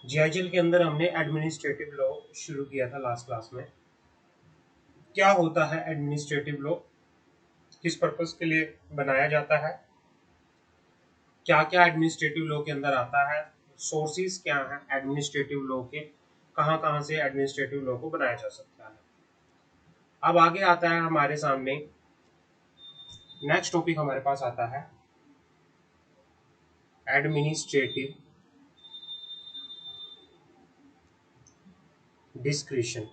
GIL के अंदर हमने एडमिनिस्ट्रेटिव लॉ शुरू किया था लास्ट क्लास में। क्या होता है एडमिनिस्ट्रेटिव लॉ, किस पर्पस के लिए बनाया जाता है, क्या क्या एडमिनिस्ट्रेटिव लॉ के अंदर आता है, सोर्सेज क्या हैं एडमिनिस्ट्रेटिव लॉ के, कहाँ कहाँ से एडमिनिस्ट्रेटिव लॉ को बनाया जा सकता है। अब आगे आता है हमारे सामने नेक्स्ट टॉपिक हमारे पास आता है administrative discretion.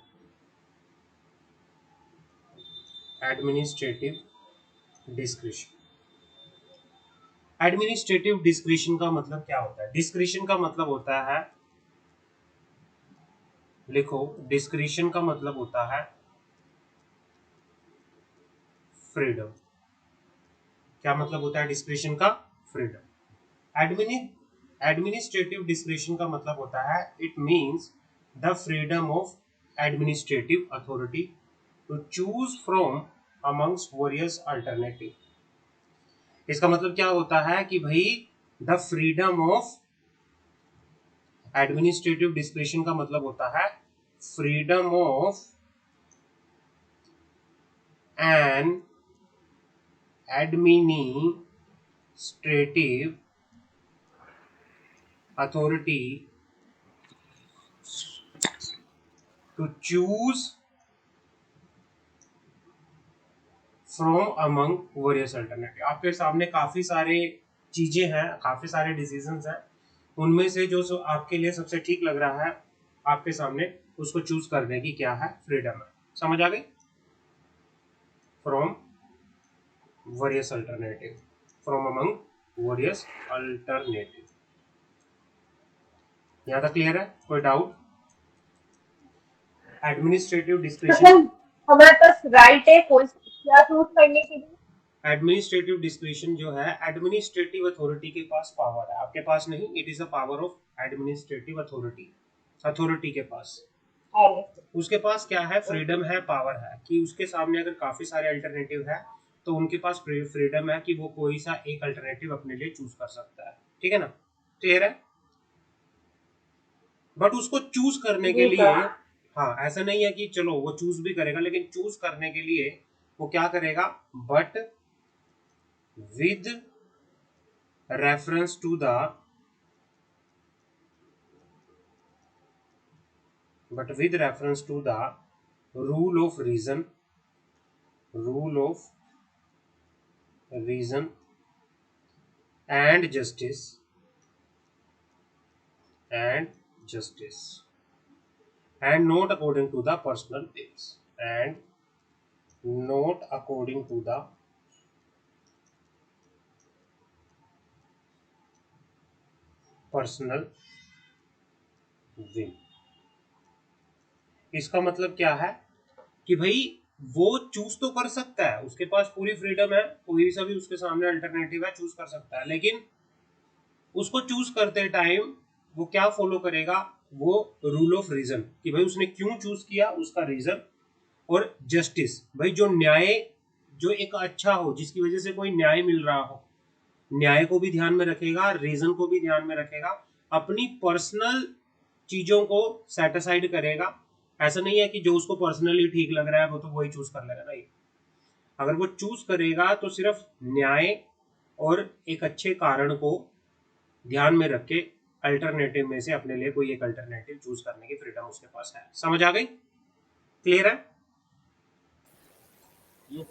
Administrative discretion, administrative discretion का मतलब क्या होता है? डिस्क्रिशन का मतलब होता है, लिखो, डिस्क्रिशन का मतलब होता है फ्रीडम। क्या मतलब होता है डिस्क्रिशन का? फ्रीडम। एडमिनिस्ट्रेटिव डिस्क्रिशन का मतलब होता है it means the freedom of administrative authority to choose from amongst various alternative. इसका मतलब क्या होता है कि भाई the freedom of administrative discretion का मतलब होता है freedom of an administrative authority to choose from among various alternative. आपके सामने काफी सारे चीजें हैं, काफी सारे डिसीजंस हैं, उनमें से जो आपके लिए सबसे ठीक लग रहा है आपके सामने उसको चूज करने की क्या है? फ्रीडम है। समझ आ गई? From various alternative, from among various alternative. यहाँ तक क्लियर है? कोई डाउट? एडमिनिस्ट्रेटिव डिस्क्रिशन, हमारे पास राइट है कोई क्या चूज करने के लिए? एडमिनिस्ट्रेटिव डिस्क्रिशन जो है एडमिनिस्ट्रेटिव अथॉरिटी के पास पावर है, आपके पास नहीं। It is a power of administrative authority, authority के पास। उसके पास क्या है? फ्रीडम है, पावर है कि उसके सामने अगर काफी सारे अल्टरनेटिव है तो उनके पास फ्रीडम है कि वो कोई सा एक अल्टरनेटिव अपने लिए चूज कर सकता है। ठीक है ना? क्लियर है? बट उसको चूज करने के जी लिए, सर। हाँ, ऐसा नहीं है कि चलो वो चूज भी करेगा, लेकिन चूज करने के लिए वो क्या करेगा? But with reference to the rule of reason and justice and not according to the personal whims, and not according to the personal whim। इसका मतलब क्या है कि भाई वो चूज तो कर सकता है, उसके पास पूरी फ्रीडम है, कोई सा भी उसके सामने अल्टरनेटिव है चूज कर सकता है, लेकिन उसको चूज करते टाइम वो क्या फॉलो करेगा? वो रूल ऑफ रीजन, कि भाई उसने क्यों चूज किया, उसका रीजन, और जस्टिस, भाई जो न्याय, जो एक अच्छा हो, जिसकी वजह से कोई न्याय मिल रहा हो, न्याय को भी ध्यान में रखेगा, रीजन को भी ध्यान में रखेगा, अपनी पर्सनल चीजों को सेटिसाइड करेगा। ऐसा नहीं है कि जो उसको पर्सनली ठीक लग रहा है वो तो वही चूज कर लेगा, नहीं। अगर वो चूज करेगा तो सिर्फ न्याय और एक अच्छे कारण को ध्यान में रख के अल्टरनेटिव में से अपने लिए कोई एक अल्टरनेटिव चूज करने की फ्रीडम उसके पास है। समझ आ गई? क्लियर है? जी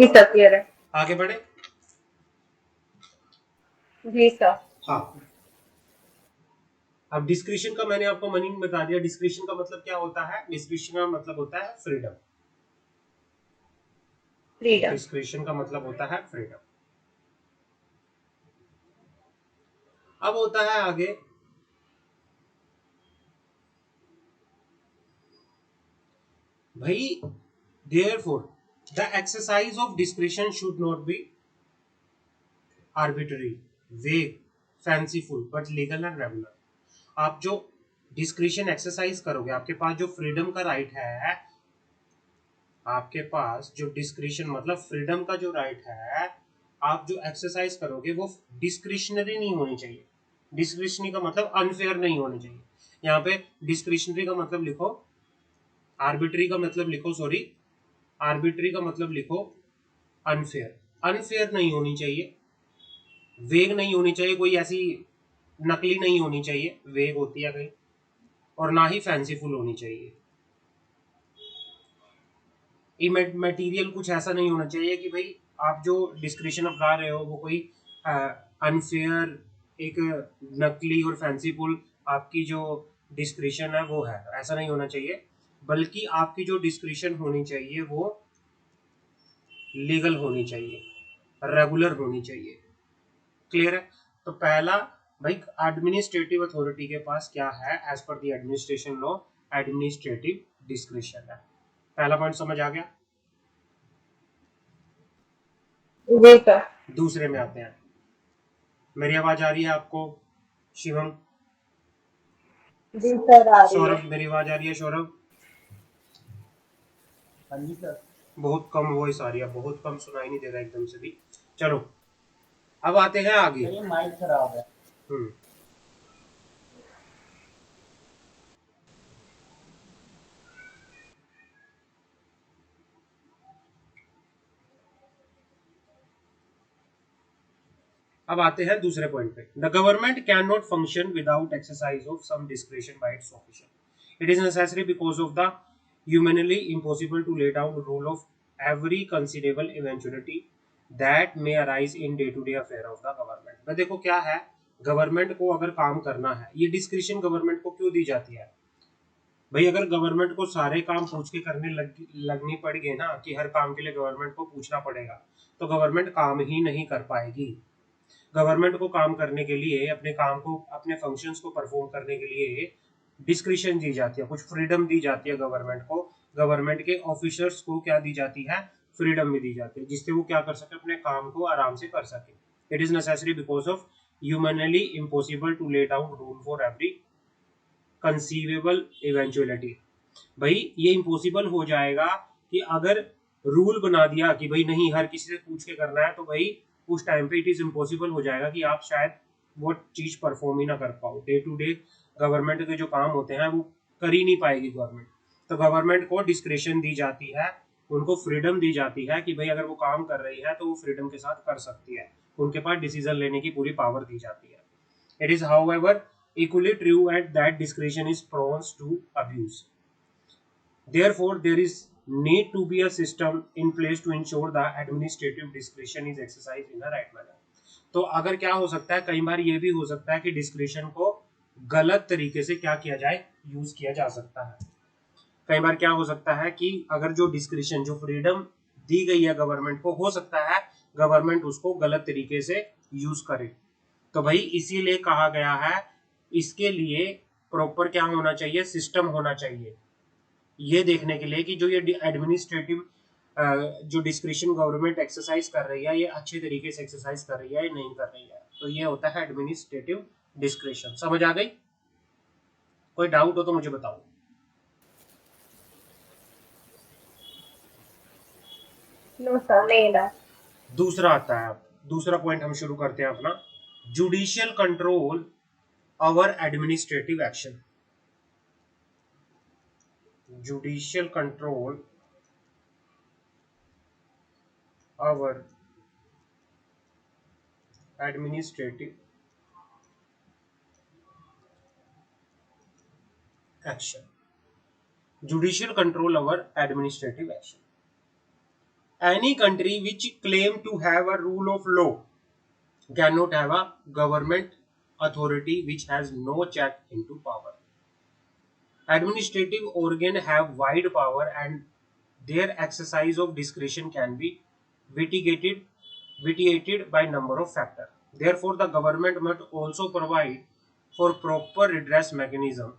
सर क्लियर है। आगे बढ़े। जी सर। हाँ, अब डिस्क्रिशन का मैंने आपको मीनिंग बता दिया। डिस्क्रिशन का मतलब क्या होता है? डिस्क्रिशन का मतलब होता है फ्रीडम। फ्रीडम। डिस्क्रिशन का मतलब होता है फ्रीडम। अब होता है आगे भाई, therefore the exercise of discretion should not be arbitrary, vague, fanciful but legal and regular। आप जो डिस्क्रिशन एक्सरसाइज करोगे, आपके पास जो फ्रीडम का राइट है, आपके पास जो डिस्क्रिशन मतलब फ्रीडम का जो राइट है, आप जो एक्सरसाइज करोगे वो डिस्क्रिशनरी नहीं होनी चाहिए। डिस्क्रिशनरी का मतलब अनफेयर नहीं होनी चाहिए। यहाँ पे डिस्क्रिशनरी का मतलब लिखो, आर्बिट्री का मतलब लिखो, सॉरी आर्बिट्री का मतलब लिखो अनफेयर। अनफेयर नहीं होनी चाहिए, वेग नहीं होनी चाहिए, कोई ऐसी नकली नहीं होनी चाहिए, वेग होती है कहीं, और ना ही फैंसीफुल होनी चाहिए। मटेरियल कुछ ऐसा नहीं होना चाहिए कि भाई आप जो डिस्क्रिप्शन अपना रहे हो वो कोई अनफेयर, एक नकली और फैंसीफुल आपकी जो डिस्क्रिप्शन है वो है, ऐसा नहीं होना चाहिए। बल्कि आपकी जो डिस्क्रिप्शन होनी चाहिए वो लीगल होनी चाहिए, रेगुलर होनी चाहिए। क्लियर है? तो पहला भाई एडमिनिस्ट्रेटिव अथॉरिटी के पास क्या है as per the administration law, administrative description है। पहला पॉइंट समझ आ गया। जी सर। दूसरे में आते हैं। मेरी आवाज आ रही है आपको? शिवम, जी सर आ रही है। सौरभ, मेरी आवाज आ रही है सौरभ? हाँ जी सर। बहुत कम वॉइस आ रही है, बहुत कम, सुनाई नहीं दे रहा एकदम से भी। चलो अब आते हैं आगे। ये माइक खराब है। हम्म अब आते हैं दूसरे पॉइंट पे। The government can not function without exercise of some discretion by its official. It is necessary because of the humanly impossible to lay down rule of every conceivable eventuality that may arise in day to day affair of the government। मैं देखो क्या है, government को अगर काम करना है, ये डिस्क्रिप्शन गवर्नमेंट को क्यों दी जाती है भाई? अगर गवर्नमेंट को सारे काम पूछ के करने लगनी पड़ गए ना, कि हर काम के लिए गवर्नमेंट को पूछना पड़ेगा, तो गवर्नमेंट काम ही नहीं कर पाएगी। गवर्नमेंट को काम करने के लिए, अपने काम को, अपने फंक्शंस को परफॉर्म करने के लिए डिस्क्रिप्शन दी जाती है, कुछ फ्रीडम दी जाती है गवर्नमेंट को। गवर्नमेंट के ऑफिसर्स को क्या दी जाती है? फ्रीडम भी दी जाती है, जिससे वो क्या कर सके, अपने काम को आराम से कर सके। It is necessary because of humanly impossible to lay down rule for every conceivable eventuality. भाई ये इम्पॉसिबल हो जाएगा कि अगर रूल बना दिया कि भाई नहीं, हर किसी से पूछ के करना है, तो भाई उस टाइम पे इट इज इम्पॉसिबल हो जाएगा कि आप शायद वो चीज परफॉर्म ही ना कर पाओ। डे टू डे गवर्नमेंट के जो काम होते हैं वो कर ही नहीं पाएगी गवर्नमेंट। तो गवर्नमेंट को डिस्क्रिप्शन दी जाती है, उनको फ्रीडम दी जाती है कि भाई अगर वो काम कर रही है तो वो फ्रीडम के साथ कर सकती है, उनके पास डिसीजन लेने की पूरी पावर दी जाती है। It is however equally true at that discretion is prone to abuse. Therefore, there is need to be a system in place to ensure the administrative discretion is exercised in a right manner. तो अगर क्या हो सकता है, कई बार ये भी हो सकता है कि डिस्क्रिप्शन को गलत तरीके से क्या किया जाए, यूज किया जा सकता है। कई बार क्या हो सकता है कि अगर जो डिस्क्रिप्शन, जो फ्रीडम दी गई है गवर्नमेंट को, हो सकता है गवर्नमेंट उसको गलत तरीके से यूज करे। तो भाई इसीलिए कहा गया है, इसके लिए प्रॉपर क्या होना चाहिए, सिस्टम होना चाहिए, ये देखने के लिए कि जो ये एडमिनिस्ट्रेटिव जो डिस्क्रिप्शन गवर्नमेंट एक्सरसाइज कर रही है, ये अच्छे तरीके से एक्सरसाइज कर रही है या नहीं कर रही है। तो ये होता है एडमिनिस्ट्रेटिव डिस्क्रिप्शन। समझ आ गई? कोई डाउट हो तो मुझे बताओ। नो सर, नहीं ना। दूसरा आता है, दूसरा पॉइंट हम शुरू करते हैं अपना, judicial control over administrative action. judicial control over administrative action. Judicial control over administrative action. Any country which claim to have a rule of law cannot have a government authority which has no check into power. Administrative organs have wide power and their exercise of discretion can be vitiated by number of factors. Therefore, the government must also provide for proper redress mechanism.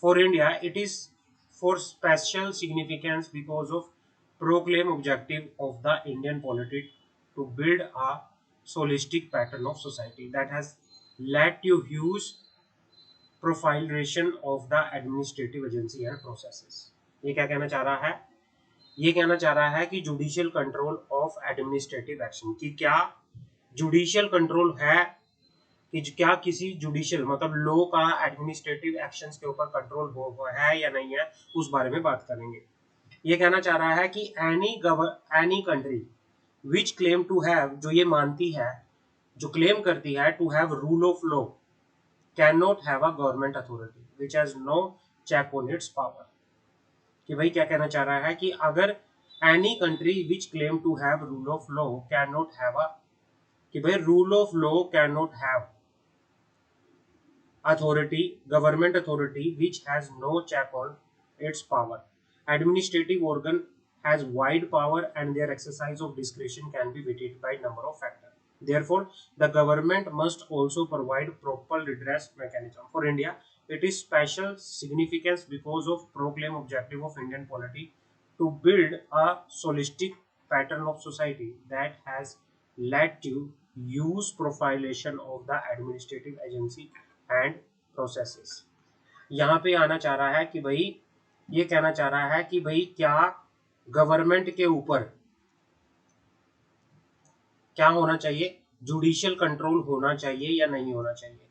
For India, it is for special significance because of proclaimed objective of the Indian polity to build a holistic pattern of society that has led to huge proliferation of the administrative agency and processes। ये क्या कहना चाह रहा है? ये कहना चाह रहा है कि judicial control of administrative action, कि क्या जुडिशियल कंट्रोल है कि क्या किसी जुडिशियल मतलब लॉ का एडमिनिस्ट्रेटिव एक्शंस के ऊपर कंट्रोल हो है या नहीं है, उस बारे में बात करेंगे। ये कहना चाह रहा है कि any country which claim to have, जो ये मानती है, जो क्लेम करती है to have rule of law, can not have a government authority which has no check on its power. कि भाई क्या कहना चाह रहा है कि अगर any country which claim to have rule of law can not have a, कि भाई rule of law can not have authority, government authority which has no check on its power. Administrative organ has wide power and their exercise of discretion can be weighted by number of factors. Therefore, the government must also provide proper redress mechanism. For India, it is special significance because of proclaimed objective of Indian polity to build a holistic pattern of society that has led to use profilation of the administrative agency and processes. यहाँ पे आना चाह रहा है कि भाई ये कहना चाह रहा है कि भाई क्या गवर्नमेंट के ऊपर क्या होना चाहिए, जुडिशियल कंट्रोल होना चाहिए या नहीं होना चाहिए।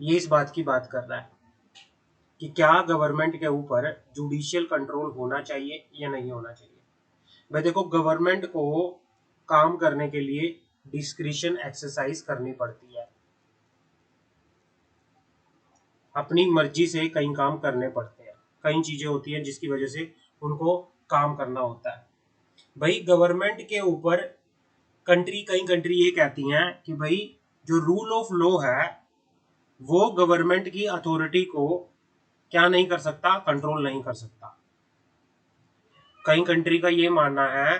ये इस बात की बात कर रहा है कि क्या गवर्नमेंट के ऊपर जुडिशियल कंट्रोल होना चाहिए या नहीं होना चाहिए। भाई देखो, गवर्नमेंट को काम करने के लिए डिस्क्रिशन एक्सरसाइज करनी पड़ती है, अपनी मर्जी से कई काम करने पड़ते हैं, कई चीजें होती हैं जिसकी वजह से उनको काम करना होता है। भाई गवर्नमेंट के ऊपर कई कंट्री ये कहती हैं कि भाई जो रूल ऑफ लॉ है वो गवर्नमेंट की अथॉरिटी को क्या नहीं कर सकता, कंट्रोल नहीं कर सकता। कई कंट्री का ये मानना है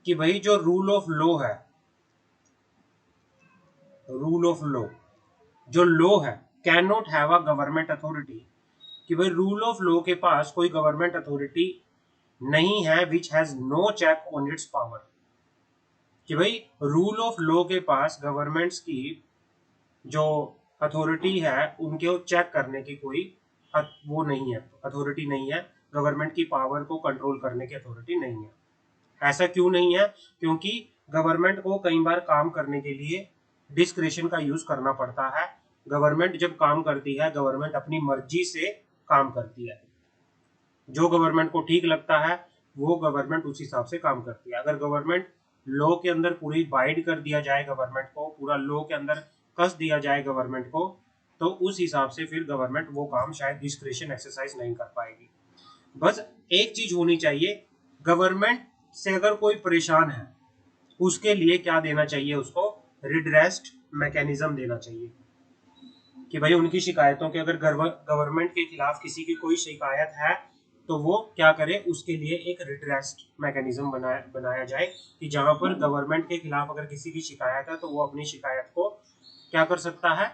कि भाई जो रूल ऑफ लॉ है, रूल ऑफ लॉ जो लॉ है, can not have a government authority, कि भाई रूल ऑफ लॉ के पास कोई गवर्नमेंट अथॉरिटी नहीं है which has no check on its power. कि भाई रूल ऑफ लॉ के पास गवर्नमेंट्स की जो अथॉरिटी है उनके चेक करने की कोई वो नहीं है, अथॉरिटी नहीं है, गवर्नमेंट की पावर को कंट्रोल करने की अथॉरिटी नहीं है। ऐसा क्यों नहीं है? क्योंकि गवर्नमेंट को कई बार काम करने के लिए डिस्क्रिशन का यूज करना पड़ता है। गवर्नमेंट जब काम करती है, गवर्नमेंट अपनी मर्जी से काम करती है, जो गवर्नमेंट को ठीक लगता है वो गवर्नमेंट उस हिसाब से काम करती है। अगर गवर्नमेंट लॉ के अंदर पूरी बाइड कर दिया जाए, गवर्नमेंट को पूरा लॉ के अंदर कस दिया जाए गवर्नमेंट को, तो उस हिसाब से फिर गवर्नमेंट वो काम शायद डिस्क्रिशन एक्सरसाइज नहीं कर पाएगी। बस एक चीज होनी चाहिए, गवर्नमेंट से अगर कोई परेशान है उसके लिए क्या देना चाहिए, उसको रिड्रेस्ट मैकेनिज्म देना चाहिए। कि भाई उनकी शिकायतों के, अगर गवर्नमेंट के खिलाफ किसी की कोई शिकायत है तो वो क्या करे, उसके लिए एक रिड्रेस्ट मैकेनिज्म बनाया जाए कि जहां पर गवर्नमेंट के खिलाफ अगर किसी की शिकायत है तो वो अपनी शिकायत को क्या कर सकता है,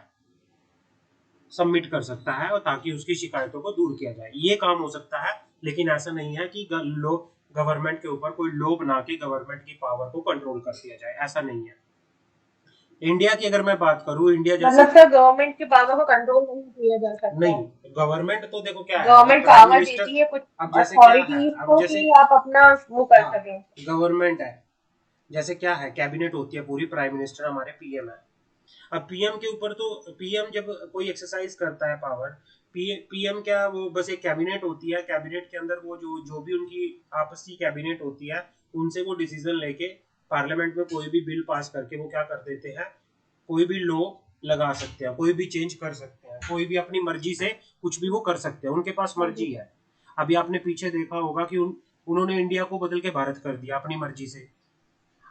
सबमिट कर सकता है, और ताकि उसकी शिकायतों को दूर किया जाए। ये काम हो सकता है, लेकिन ऐसा नहीं है कि लोग गवर्नमेंट के ऊपर कोई लॉ बना के गवर्नमेंट की पावर को कंट्रोल कर दिया जाए, ऐसा नहीं है। इंडिया की अगर मैं बात करूं, इंडिया जैसे मतलब सर गवर्नमेंट की पावर को कंट्रोल नहीं किया जा सकता नहीं, है। गवर्नमेंट तो देखो क्या है, गवर्नमेंट प्राइम पावर मिनिस्टर, देती है कुछ अब जैसे क्या है, अथॉरिटीज अब को जैसे कि आप अपना वो कर हाँ, सकें। गवर्नमेंट है, जैसे क्या है, कैबिनेट होती है पूरी, प्राइम मिनिस्टर हमारे पीएम है। अब पीएम के ऊपर तो पीएम जब कोई एक्सरसाइज करता है पावर, पीएम क्या वो बस एक कैबिनेट होती है, कैबिनेट के अंदर वो जो जो भी उनकी आपसी कैबिनेट होती है उनसे वो डिसीजन लेके पार्लियामेंट में कोई भी बिल पास करके वो क्या कर देते हैं, कोई भी लॉ लगा सकते हैं, कोई भी चेंज कर सकते हैं, कोई भी अपनी मर्जी से कुछ भी वो कर सकते हैं, उनके पास मर्जी है। अभी आपने पीछे देखा होगा कि उन्होंने इंडिया को बदल के भारत कर दिया अपनी मर्जी से।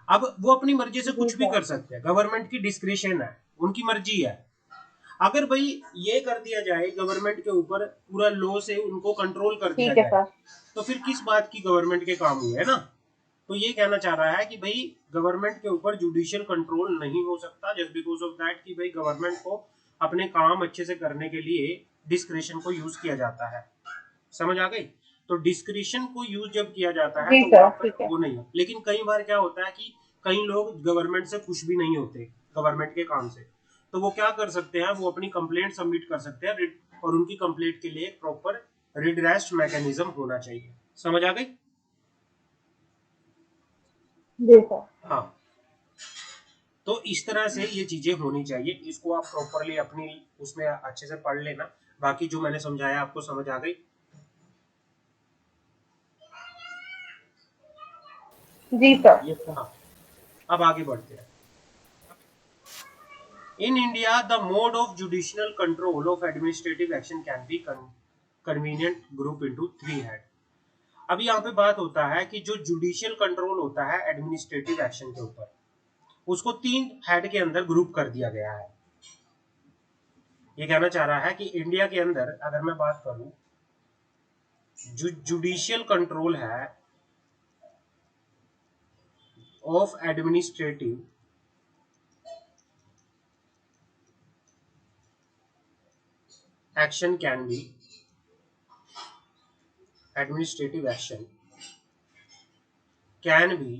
अब वो अपनी मर्जी से कुछ भी कर सकते हैं, गवर्नमेंट की डिस्क्रिशन है, उनकी मर्जी है। अगर भाई ये कर दिया जाए गवर्नमेंट के ऊपर, पूरा लॉ से उनको कंट्रोल कर दिया ठीक है जाए, सर। तो फिर किस बात की गवर्नमेंट के काम हुए, है ना। तो ये कहना चाह रहा है कि भाई गवर्नमेंट के ऊपर जुडिशियल कंट्रोल नहीं हो सकता, जस्ट बिकॉज ऑफ दैट कि भाई गवर्नमेंट को अपने काम अच्छे से करने के लिए डिस्क्रिशन को यूज किया जाता है। समझ आ गई? तो डिस्क्रिशन को यूज जब किया जाता है जी तो सर, वहां ठीक पर है। वो नहीं हो। लेकिन कई बार क्या होता है कि कई लोग गवर्नमेंट से खुश भी नहीं होते, गवर्नमेंट के काम से, तो वो क्या कर सकते हैं, वो अपनी कंप्लेंट सबमिट कर सकते हैं, और उनकी कंप्लेंट के लिए प्रॉपर रिड्रेस्ट मैकेनिज्म होना चाहिए। समझ आ गई? जी सर। हाँ, तो इस तरह से ये चीजें होनी चाहिए, इसको आप प्रॉपरली अपनी उसमें अच्छे से पढ़ लेना। बाकी जो मैंने समझाया आपको समझ आ गई? जी सर। ये सर। हाँ, अब आगे बढ़ते हैं। In India, the mode of judicial control of administrative action can be convenient group into three head. अब यहाँ पे बात होता है कि जो जुडिशियल कंट्रोल होता है एडमिनिस्ट्रेटिव एक्शन के ऊपर, उसको 3 हेड के अंदर ग्रुप कर दिया गया है। ये कहना चाह रहा है कि इंडिया के अंदर अगर मैं बात करूं, जो जुडिशियल कंट्रोल है of administrative action can be administrative action can be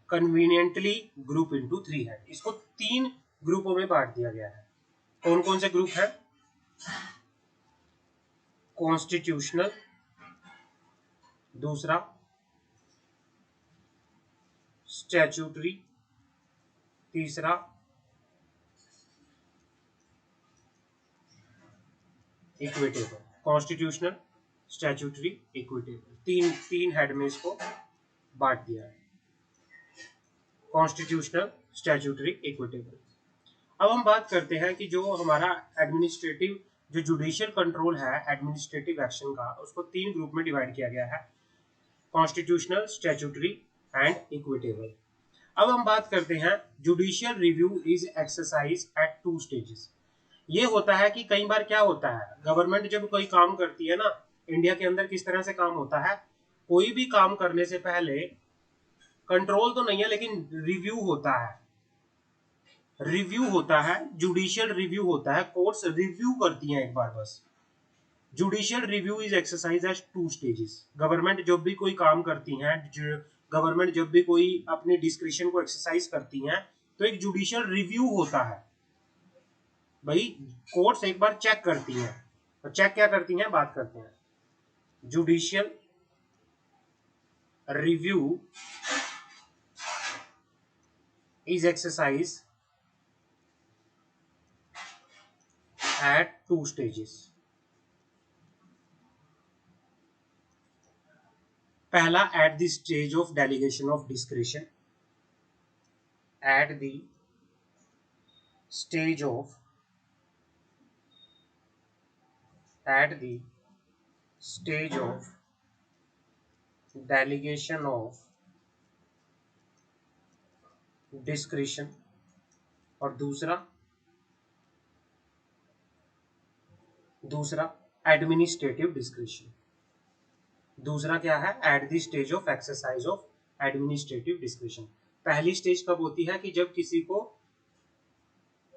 conveniently group into 3 है। इसको 3 ग्रुपों में बांट दिया गया है। कौन कौन से ग्रुप है? कॉन्स्टिट्यूशनल, दूसरा स्टैट्यूटरी, तीसरा इक्विटेबल। कॉन्स्टिट्यूशनल, स्टैट्यूटरी, इक्विटेबल, तीन हेड में इसको बांट दिया है। Constitutional, statutory, equitable. अब हम बात करते हैं कि जो हमारा एडमिनिस्ट्रेटिव जो जुडिशियल कंट्रोल है एडमिनिस्ट्रेटिव एक्शन का, उसको 3 ग्रुप में डिवाइड किया गया है, कॉन्स्टिट्यूशनल, स्टैट्यूटरी एंड इक्विटेबल। अब हम बात करते हैं judicial review is exercise at 2 stages. ये होता है कि कई बार क्या होता है, गवर्नमेंट जब कोई काम करती है ना, इंडिया के अंदर किस तरह से काम होता है, कोई भी काम करने से पहले कंट्रोल तो नहीं है लेकिन रिव्यू होता है। रिव्यू होता है, जुडिशियल रिव्यू होता है, कोर्ट्स रिव्यू करती हैं एक बार बस। Judicial review is exercise at 2 stages. Government जब भी कोई काम करती हैं, गवर्नमेंट जब भी कोई अपनी डिस्क्रिशन को एक्सरसाइज करती हैं, तो एक जुडिशियल रिव्यू होता है। भाई कोर्ट्स एक बार चेक करती हैं, तो चेक क्या करती हैं बात करते हैं। Judicial review is exercise at 2 stages. पहला at the stage of delegation of discretion, at the stage of delegation of discretion, और दूसरा एडमिनिस्ट्रेटिव डिस्क्रिशन। दूसरा क्या है? Eight the stage of exercise of administrative discretion. पहली स्टेज कब होती है कि जब किसी को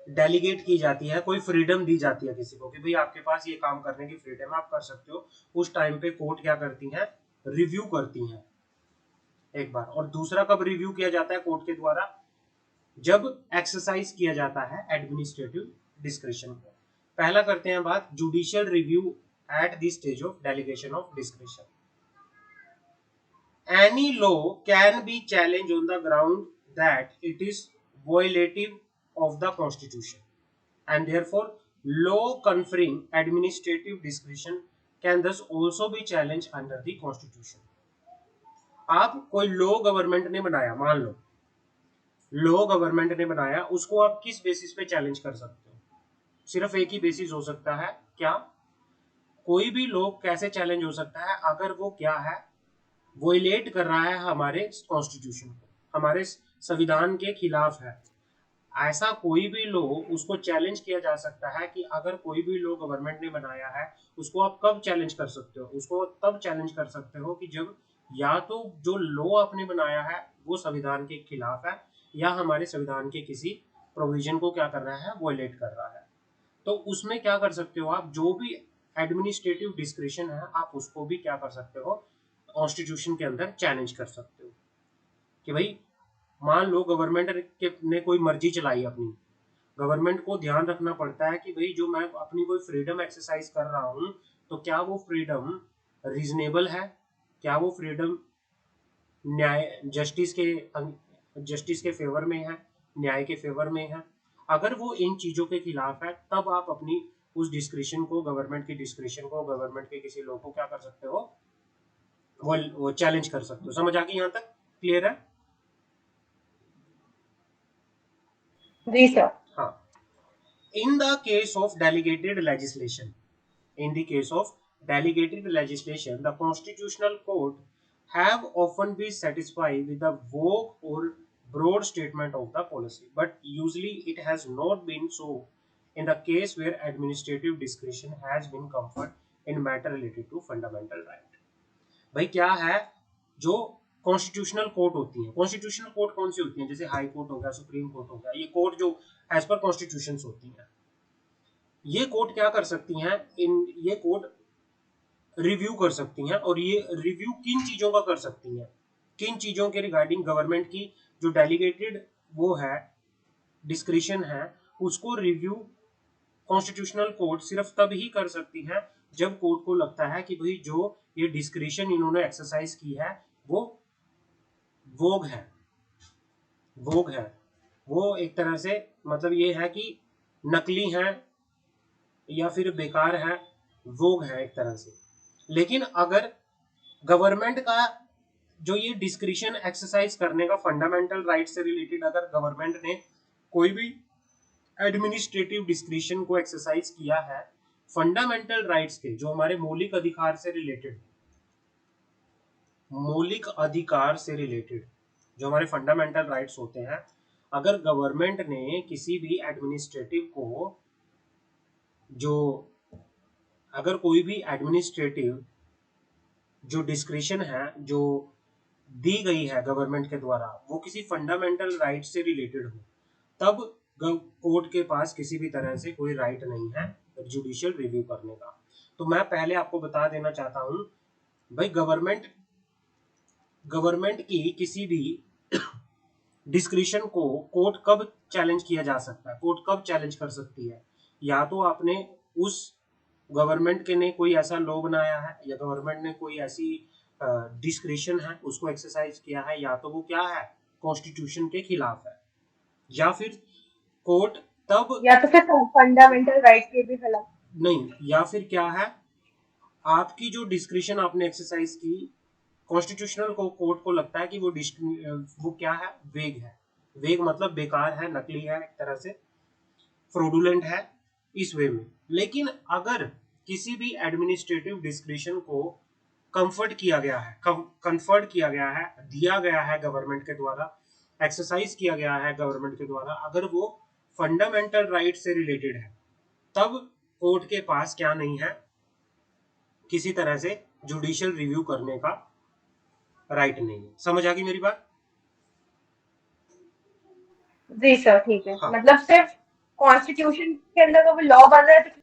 डेलीगेट की जाती है, कोई फ्रीडम दी जाती है किसी को कि भाई आपके पास ये काम करने की फ्रीडम, आप कर सकते हो। उस टाइम पे कोर्ट क्या करती है? रिव्यू करती हैं एक बार। और दूसरा कब रिव्यू किया जाता है कोर्ट के द्वारा? जब एक्सरसाइज किया जाता है एडमिनिस्ट्रेटिव डिस्क्रिशन को। पहला करते हैं बात judicial review at the stage of delegation of discretion. Any law can be challenge on the ground that it is violative of the constitution and therefore law conferring administrative discretion can thus also be challenged under the constitution। आप कोई law government ने बनाया, मान लो law government ने बनाया, उसको आप किस बेसिस पे चैलेंज कर सकते हो? सिर्फ एक ही बेसिस हो सकता है, क्या? कोई भी लॉ कैसे चैलेंज हो सकता है? अगर वो क्या है, वोलेट कर रहा है हमारे कॉन्स्टिट्यूशन को, हमारे संविधान के खिलाफ है। ऐसा कोई भी लॉ उसको चैलेंज किया जा सकता है कि अगर कोई भी लॉ गवर्नमेंट ने बनाया है, उसको आप कब चैलेंज कर सकते हो? उसको तब चैलेंज कर सकते हो कि जब या तो जो लॉ आपने बनाया है वो संविधान के खिलाफ है, या हमारे संविधान के किसी प्रोविजन को क्या कर रहा है? वॉयलेट कर रहा है। तो उसमें क्या कर सकते हो आप? जो भी एडमिनिस्ट्रेटिव डिस्क्रिशन है, आप उसको भी क्या कर सकते हो? कॉन्स्टिट्यूशन के अंदर चैलेंज कर सकते हो कि भाई मान लो गवर्नमेंट ने कोई मर्जी चलाई अपनी, गवर्नमेंट को ध्यान रखना पड़ता है कि भाई जो मैं अपनी कोई फ्रीडम एक्सरसाइज कर रहा हूँ, तो क्या वो फ्रीडम रीजनेबल है? क्या वो फ्रीडम न्याय जस्टिस के जस्टिस के फेवर में है, न्याय के फेवर में है, अगर वो इन चीजों के खिलाफ है, तब आप अपनी उस डिस्क्रिशन को, गवर्नमेंट की डिस्क्रिशन को, गवर्नमेंट के किसी लॉ को क्या कर सकते हो, वो चैलेंज कर सकते हो। समझ आ गई यहाँ तक? क्लियर है? जी सर। हाँ। In the case of delegated legislation, in the case of delegated legislation, the constitutional court have often been satisfied with the vague or broad statement of the policy, but usually it has not been so in the case where administrative discretion has been conferred in matter related to fundamental right. भाई क्या है, जो constitutional court होती है, constitutional court कौन सी होती है, जैसे हाई कोर्ट हो गया, सुप्रीम कोर्ट हो गया, ये कोर्ट जो एज पर कॉन्स्टिट्यूशन होती है, ये कोर्ट क्या कर सकती हैं, ये कोर्ट रिव्यू कर सकती हैं, और ये रिव्यू किन चीजों का कर सकती हैं, किन चीजों के रिगार्डिंग, गवर्नमेंट की जो डेलीगेटेड वो है डिस्क्रिशन है, उसको रिव्यू कॉन्स्टिट्यूशनल कोर्ट सिर्फ तब ही कर सकती है जब कोर्ट को लगता है कि भाई जो ये डिस्क्रिशन इन्होंने एक्सरसाइज की है वो वोग है, वोग है, वो एक तरह से मतलब ये है कि नकली है या फिर बेकार है, वोग है एक तरह से। लेकिन अगर गवर्नमेंट का जो ये डिस्क्रिशन एक्सरसाइज करने का फंडामेंटल राइट से रिलेटेड, अगर गवर्नमेंट ने कोई भी एडमिनिस्ट्रेटिव डिस्क्रिशन को एक्सरसाइज किया है फंडामेंटल राइट्स के, जो हमारे मौलिक अधिकार से रिलेटेड, मौलिक अधिकार से रिलेटेड जो हमारे फंडामेंटल राइट्स होते हैं, अगर गवर्नमेंट ने किसी भी एडमिनिस्ट्रेटिव को, जो अगर कोई भी एडमिनिस्ट्रेटिव जो डिस्क्रिशन है जो दी गई है गवर्नमेंट के द्वारा, वो किसी फंडामेंटल राइट से रिलेटेड हो, तब कोर्ट के पास किसी भी तरह से कोई राइट नहीं है जुडिशियल रिव्यू करने का। तो मैं पहले आपको बता देना चाहता हूं भाई, गवर्नमेंट की किसी भी डिस्क्रिशन को कोर्ट कब चैलेंज किया जा सकता है, कोर्ट कब चैलेंज कर सकती है, या तो आपने उस गवर्नमेंट के ने कोई ऐसा लॉ बनाया है, या गवर्नमेंट ने कोई ऐसी डिस्क्रिशन है उसको एक्सरसाइज किया है, या तो वो क्या है कॉन्स्टिट्यूशन के खिलाफ है, या फिर कोर्ट तब, या तो फिर फंडामेंटल राइट के भी खिलाफ। नहीं, या फिर क्या है, आपकी जो डिस्क्रिशन आपने एक्सरसाइज की, कॉन्स्टिट्यूशनल को कोर्ट को लगता है कि वो क्या है, वेग है, वेग मतलब बेकार है, नकली है, एक तरह से फ्रॉडुलेंट है इस वे में। लेकिन अगर किसी भी एडमिनिस्ट्रेटिव डिस्क्रिशन को कंफर्ट किया गया है, कंफर्ट किया गया है, दिया गया है गवर्नमेंट के द्वारा, एक्सरसाइज किया गया है गवर्नमेंट के द्वारा, अगर वो फंडामेंटल राइट से रिलेटेड है, तब कोर्ट के पास क्या नहीं है, किसी तरह से जुडिशियल रिव्यू करने का राइट नहीं है। समझ आ गई मेरी बात? जी सर ठीक है। हाँ मतलब सिर्फ कॉन्स्टिट्यूशन के अंदर का वो लॉ बन रहा है तो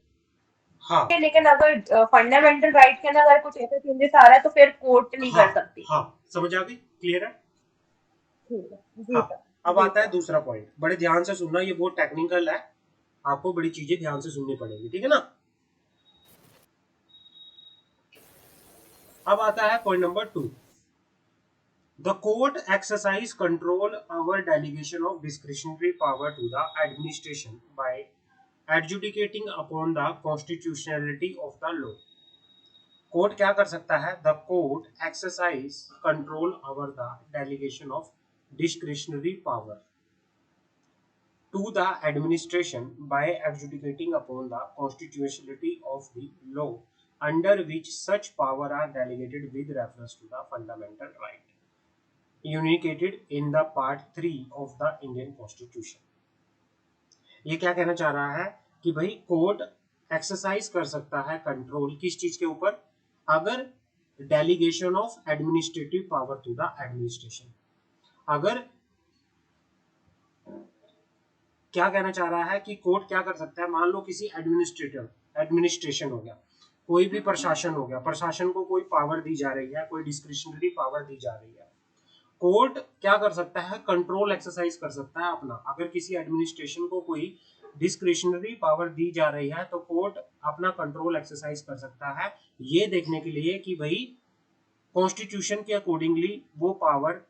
हाँ ठीक है, लेकिन अगर फंडामेंटल राइट के अंदर अगर कुछ ऐसा चेंजेस आ रहा है तो फिर कोर्ट नहीं हाँ कर सकती। हाँ, समझ आ गई? क्लियर है? ठीक है जी हाँ। सर। अब जी आता है सर। दूसरा पॉइंट, बड़े ध्यान से सुनना, ये बहुत टेक्निकल है, आपको बड़ी चीजें ध्यान से सुननी पड़ेगी, ठीक है ना? अब आता है point number 2, the court exercise control over delegation of discretionary power to the administration by adjudicating upon the constitutionality of the law. Court क्या कर सकता है, the court exercise control over the delegation of discretionary power to the administration by adjudicating upon the constitutionality of the law under which such power are delegated with reference to the fundamental right unicated in the part 3 of the Indian Constitution। ये क्या कहना चाह रहा है कि भाई court exercise कर सकता है कंट्रोल किस चीज के ऊपर, अगर delegation of administrative power to the administration, अगर क्या कहना चाह रहा है कि कोर्ट क्या कर सकता है, मान लो किसी एडमिनिस्ट्रेशन हो गया, कोई भी प्रशासन हो गया, प्रशासन को कोई पावर दी जा रही है, कोई डिस्क्रिशनरी पावर दी जा रही है, कोर्ट क्या कर सकता है, कंट्रोल एक्सरसाइज कर सकता है अपना। अगर किसी एडमिनिस्ट्रेशन को कोई डिस्क्रिशनरी पावर दी जा रही है तो कोर्ट अपना कंट्रोल एक्सरसाइज कर सकता है, ये देखने के लिए कि भाई कॉन्स्टिट्यूशन के अकॉर्डिंगली वो पावर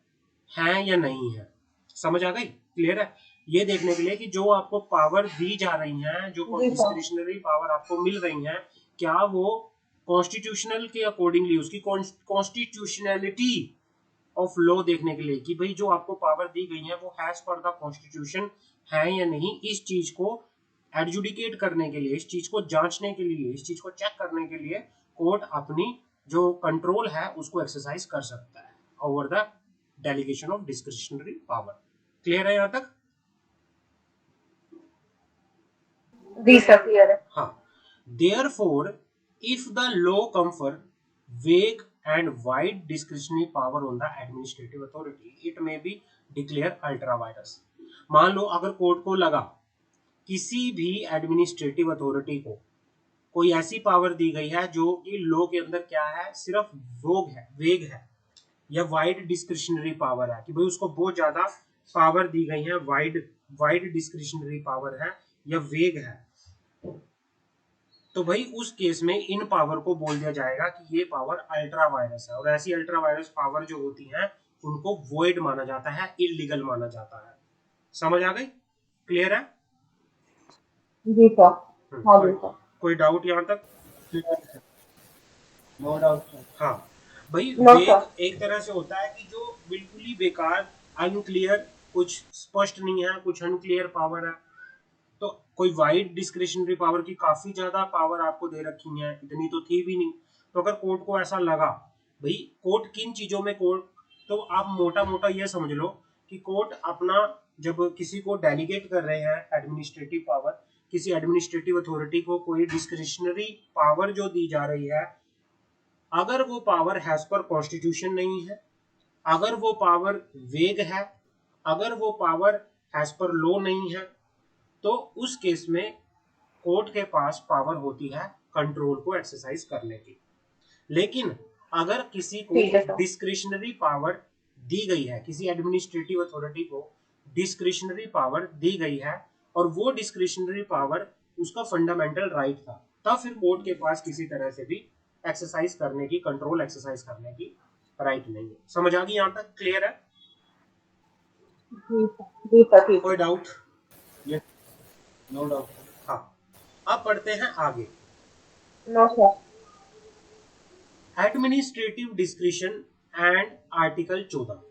है या नहीं है। समझ आ गई? क्लियर है? ये देखने के लिए कि जो आपको पावर दी जा रही है, जो जी सर। डिस्क्रिशनरी पावर आपको मिल रही है, क्या वो कॉन्स्टिट्यूशनल के अकॉर्डिंगली, उसकी कॉन्स्टिट्यूशनैलिटी ऑफ लॉ देखने के लिए कि भाई जो आपको पावर दी गई है वो हैज पर द कॉन्स्टिट्यूशन है या नहीं, इस चीज को एडजुडिकेट करने के लिए, इस चीज को जांचने के लिए, इस चीज को चेक करने के लिए कोर्ट अपनी जो कंट्रोल है उसको एक्सरसाइज कर सकता है over the delegation of discretionary power. Clear है यहाँ तक? जी सर, क्लियर है। हाँ। Therefore, if the law confer vague and wide discretionary power on the administrative authority, it may be declared ultra virus। मान लो अगर कोर्ट को लगा किसी भी एडमिनिस्ट्रेटिव अथॉरिटी को कोई ऐसी पावर दी गई है जो कि लॉ के अंदर क्या है, सिर्फ वेग है या वाइड डिस्क्रिशनरी पावर है, कि भाई उसको बहुत ज्यादा पावर दी गई है, वाइड डिस्क्रिशनरी पावर है या वेग है, तो भाई उस केस में इन पावर को बोल दिया जाएगा कि ये पावर अल्ट्रा वायरस है। और ऐसी अल्ट्रा वायरस पावर जो होती हैं उनको वॉइड माना जाता है, इलीगल माना जाता है। समझ आ गई? क्लियर है? जी सर। हाँ जी सर। कोई डाउट यहाँ तक? No doubt sir. हाँ भाई, नो वेग सर। एक तरह से होता है कि जो बिल्कुल ही बेकार, अनक्लियर, कुछ स्पष्ट नहीं है, कुछ अनक्लियर पावर है। तो कोई वाइड डिस्क्रिशनरी पावर की काफी ज्यादा पावर आपको दे रखी है, इतनी तो थी भी नहीं। तो अगर कोर्ट को ऐसा लगा, भाई कोर्ट किन चीजों में कोर्ट, तो आप मोटा मोटा ये समझ लो कि कोर्ट अपना जब किसी को डेलीगेट कर रहे हैं एडमिनिस्ट्रेटिव पावर, किसी एडमिनिस्ट्रेटिव अथॉरिटी को कोई डिस्क्रिशनरी पावर जो दी जा रही है, अगर वो पावर हैज पर कॉन्स्टिट्यूशन नहीं है, अगर वो पावर वेग है, अगर वो पावर हैज पर लॉ नहीं है, तो उस केस में कोर्ट के पास पावर होती है कंट्रोल को एक्सरसाइज करने की। लेकिन अगर किसी को ठीक है सर। डिस्क्रिशनरी पावर दी गई है, किसी एडमिनिस्ट्रेटिव अथॉरिटी को डिस्क्रिशनरी पावर दी गई है और वो डिस्क्रिशनरी पावर उसका फंडामेंटल राइट था, तब फिर कोर्ट के पास किसी तरह से भी एक्सरसाइज करने की, कंट्रोल एक्सरसाइज करने की राइट नहीं है। समझ आ गई यहाँ तक? क्लियर है? जी सर। जी सर, ठीक कोई है। Doubt? Yes, no doubt sir. हाँ, अब पढ़ते हैं आगे। No sir. Administrative discretion and article 14।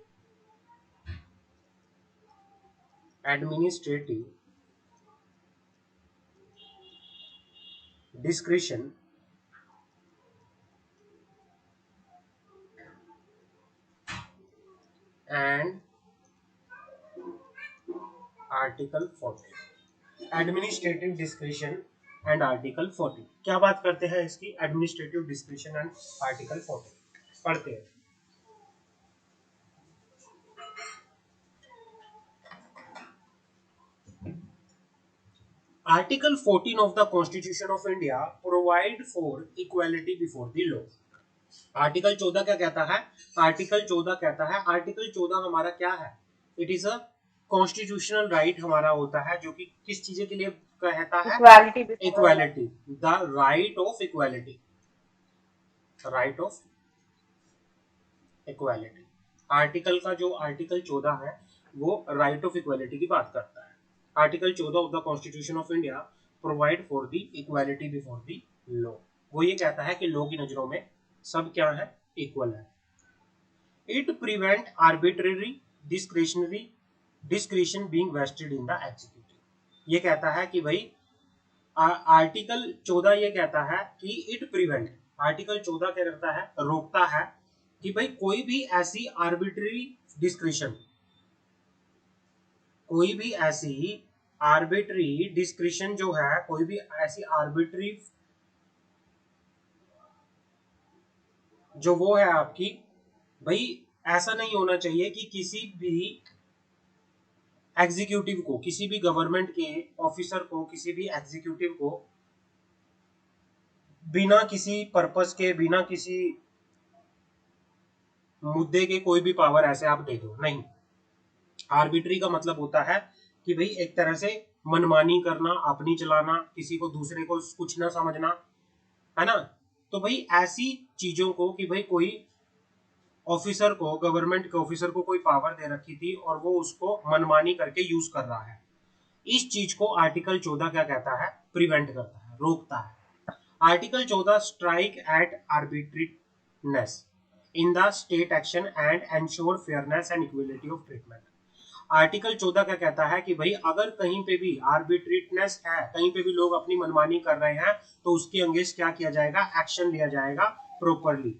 Administrative discretion and article 14। Administrative discretion and article 14 क्या बात करते हैं इसकी? एडमिनिस्ट्रेटिव डिस्क्रिशन एंड आर्टिकल 14 पढ़ते हैं। Article 14 of the Constitution of India provide for equality before the law। Article 14 क्या कहता है? आर्टिकल 14 कहता है, आर्टिकल 14 हमारा क्या है? It is a constitutional right हमारा होता है, जो कि किस चीज के लिए कहता है? Equality, the right of equality, right of equality. Article का जो आर्टिकल 14 है वो राइट ऑफ इक्वालिटी की बात करता है। Article 14 of the constitution of India provide for the equality before the law. वो ये कहता है कि लॉ की नजरों में सब क्या है? इक्वल है। It prevent arbitrary discretion being vested in the executive. ये कहता है कि भाई आर्टिकल 14 ये कहता है कि इट प्रिवेंट, आर्टिकल 14 क्या करता है? रोकता है कि भाई कोई भी ऐसी आर्बिट्रेरी डिस्क्रिशन, कोई भी ऐसी आर्बिट्री डिस्क्रिशन जो है, कोई भी ऐसी आर्बिट्री जो वो है आपकी, भाई ऐसा नहीं होना चाहिए कि किसी भी एग्जीक्यूटिव को, किसी भी गवर्नमेंट के ऑफिसर को, किसी भी एग्जीक्यूटिव को बिना किसी पर्पस के, बिना किसी मुद्दे के कोई भी पावर ऐसे आप दे दो, नहीं। आर्बिट्री का मतलब होता है कि भाई एक तरह से मनमानी करना, अपनी चलाना, किसी को दूसरे को कुछ ना समझना, है ना। तो भाई ऐसी चीजों को कि भाई कोई ऑफिसर को, गवर्नमेंट के ऑफिसर को कोई पावर दे रखी थी और वो उसको मनमानी करके यूज कर रहा है, इस चीज को आर्टिकल 14 क्या कहता है, प्रिवेंट करता है, रोकता है। Article 14 strike at arbitrariness in the state action and ensure fairness and equality of treatment. Article 14 क्या कहता है कि भाई अगर कहीं पे भी आर्बिट्रेटनेस है, कहीं पे भी लोग अपनी मनमानी कर रहे हैं, तो उसके अगेंस्ट क्या किया जाएगा, एक्शन लिया जाएगा प्रॉपरली।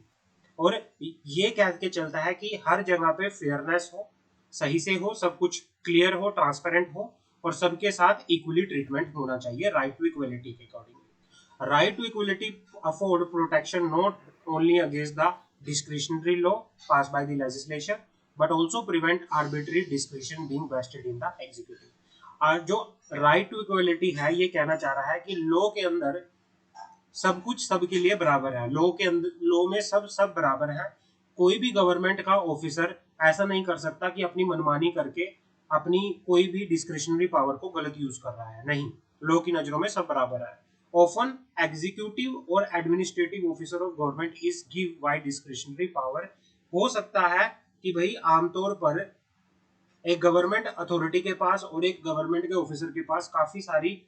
और ये कह के चलता है कि हर जगह पे फेयरनेस हो, सही से हो, सब कुछ क्लियर हो, ट्रांसपेरेंट हो, और सबके साथ इक्वली ट्रीटमेंट होना चाहिए राइट टू इक्वलिटी के according. Right to equality afford protection not only against the discretionary law passed by the legislation but also prevent arbitrary discretion being vested in the executive। और जो right to equality है ये कहना चाह रहा है कि लॉ के अंदर सब कुछ सबके लिए बराबर है, लॉ के अंदर, लॉ में सब बराबर है। कोई भी गवर्नमेंट का ऑफिसर ऐसा नहीं कर सकता कि अपनी मनमानी करके अपनी कोई भी डिस्क्रिशनरी पावर को गलत यूज कर रहा है, नहीं, लॉ की नजरों में सब बराबर है। ऑफन एग्जीक्यूटिव और administrative officer of government is give wide discretionary power. हो सकता है कि भाई आमतौर पर एक गवर्नमेंट अथॉरिटी के पास और एक गवर्नमेंट के ऑफिसर के पास काफी सारी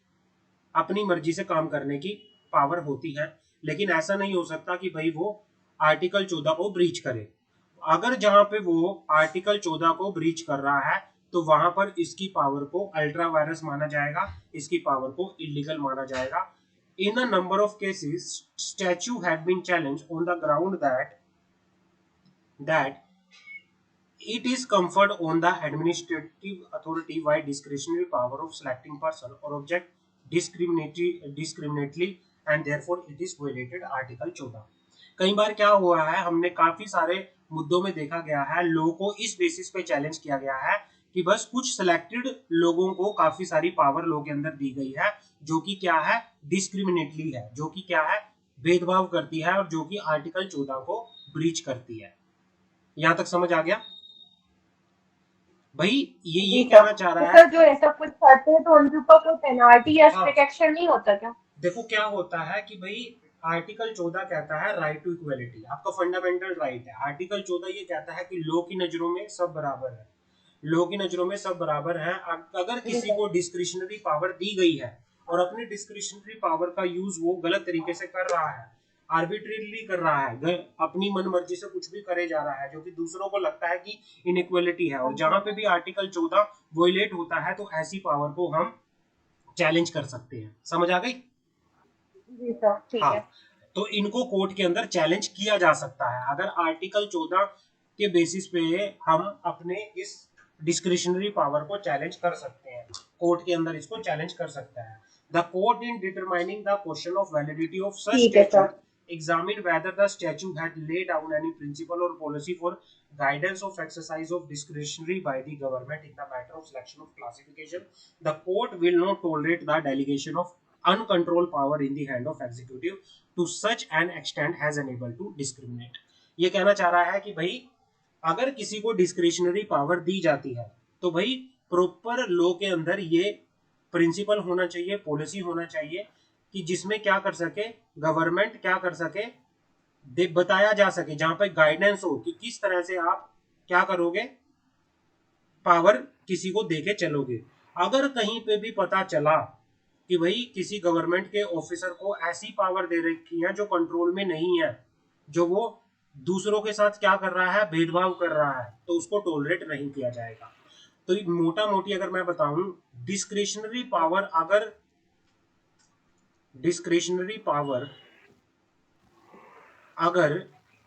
अपनी मर्जी से काम करने की पावर होती है, लेकिन ऐसा नहीं हो सकता कि भाई वो आर्टिकल 14 को ब्रीच करे। अगर जहां पे वो आर्टिकल 14 को ब्रीच कर रहा है तो वहां पर इसकी पावर को अल्ट्रा वायरस माना जाएगा, इसकी पावर को इलीगल माना जाएगा। In a number of cases, statute had been challenged on the ground that it is conferred on the administrative authority by discretionary power of selecting person or object discriminately and therefore it is violated Article 14। कई बार क्या हुआ है, हमने काफी सारे मुद्दों में देखा गया है, लोगों को इस बेसिस पे चैलेंज किया गया है कि बस कुछ सिलेक्टेड लोगों को काफी सारी पावर लॉ के अंदर दी गई है, जो कि क्या है, डिस्क्रिमिनेटली है, जो कि क्या है, भेदभाव करती है, और जो कि आर्टिकल 14 को ब्रीच करती है। यहां तक समझ आ गया भाई? ये कहना चाह रहा है, सर जो ऐसा कुछ करते हैं तो उनके ऊपर कोई पेनाल्टी या स्ट्रिक्ट एक्शन नहीं होता क्या? देखो क्या होता है कि भाई आर्टिकल 14 कहता है राइट टू इक्वलिटी, आपका फंडामेंटल राइट है। आर्टिकल 14 ये कहता है कि लॉ की नजरों में सब बराबर है, लॉ की नजरों में सब बराबर है। अगर किसी को डिस्क्रिशनरी पावर दी गई है और अपनी डिस्क्रिशनरी पावर का यूज वो गलत तरीके से कर रहा है, आर्बिट्रेरली कर रहा है, अपनी मन मर्जी से कुछ भी करे जा रहा है, जो कि दूसरों को लगता है कि इनइक्वलिटी है, और जहां पे भी आर्टिकल 14 वोलेट होता है तो ऐसी पावर को हम चैलेंज कर सकते हैं। समझ आ गई? जी सर, ठीक हाँ, है। तो इनको कोर्ट के अंदर चैलेंज किया जा सकता है। अगर आर्टिकल 14 के बेसिस पे हम अपने इस डिस्क्रिशनरी पावर को चैलेंज कर सकते हैं, कोर्ट के अंदर इसको चैलेंज कर सकता है। The court in determining the question of validity of such ठीक है sir. Statute examine whether the statute had laid down any principle or policy for guidance of exercise of discretionary by the government in the matter of selection of classification. The court will not tolerate the delegation of uncontrolled power in the hand of executive to such an extent as unable to discriminate। ये कहना चाह रहा है कि भाई अगर किसी को डिस्क्रिशनरी पावर दी जाती है तो भाई प्रॉपर लॉ के अंदर ये प्रिंसिपल होना चाहिए, पॉलिसी होना चाहिए कि जिसमें क्या कर सके गवर्नमेंट, क्या कर सके बताया जा सके, जहां पे गाइडेंस हो कि किस तरह से आप क्या करोगे, पावर किसी को देके चलोगे। अगर कहीं पे भी पता चला कि भाई किसी गवर्नमेंट के ऑफिसर को ऐसी पावर दे रखी है जो कंट्रोल में नहीं है, जो वो दूसरों के साथ क्या कर रहा है, भेदभाव कर रहा है, तो उसको टॉलरेट नहीं किया जाएगा। तो मोटा मोटी अगर मैं बताऊं, डिस्क्रिशनरी पावर अगर डिस्क्रिशनरी पावर अगर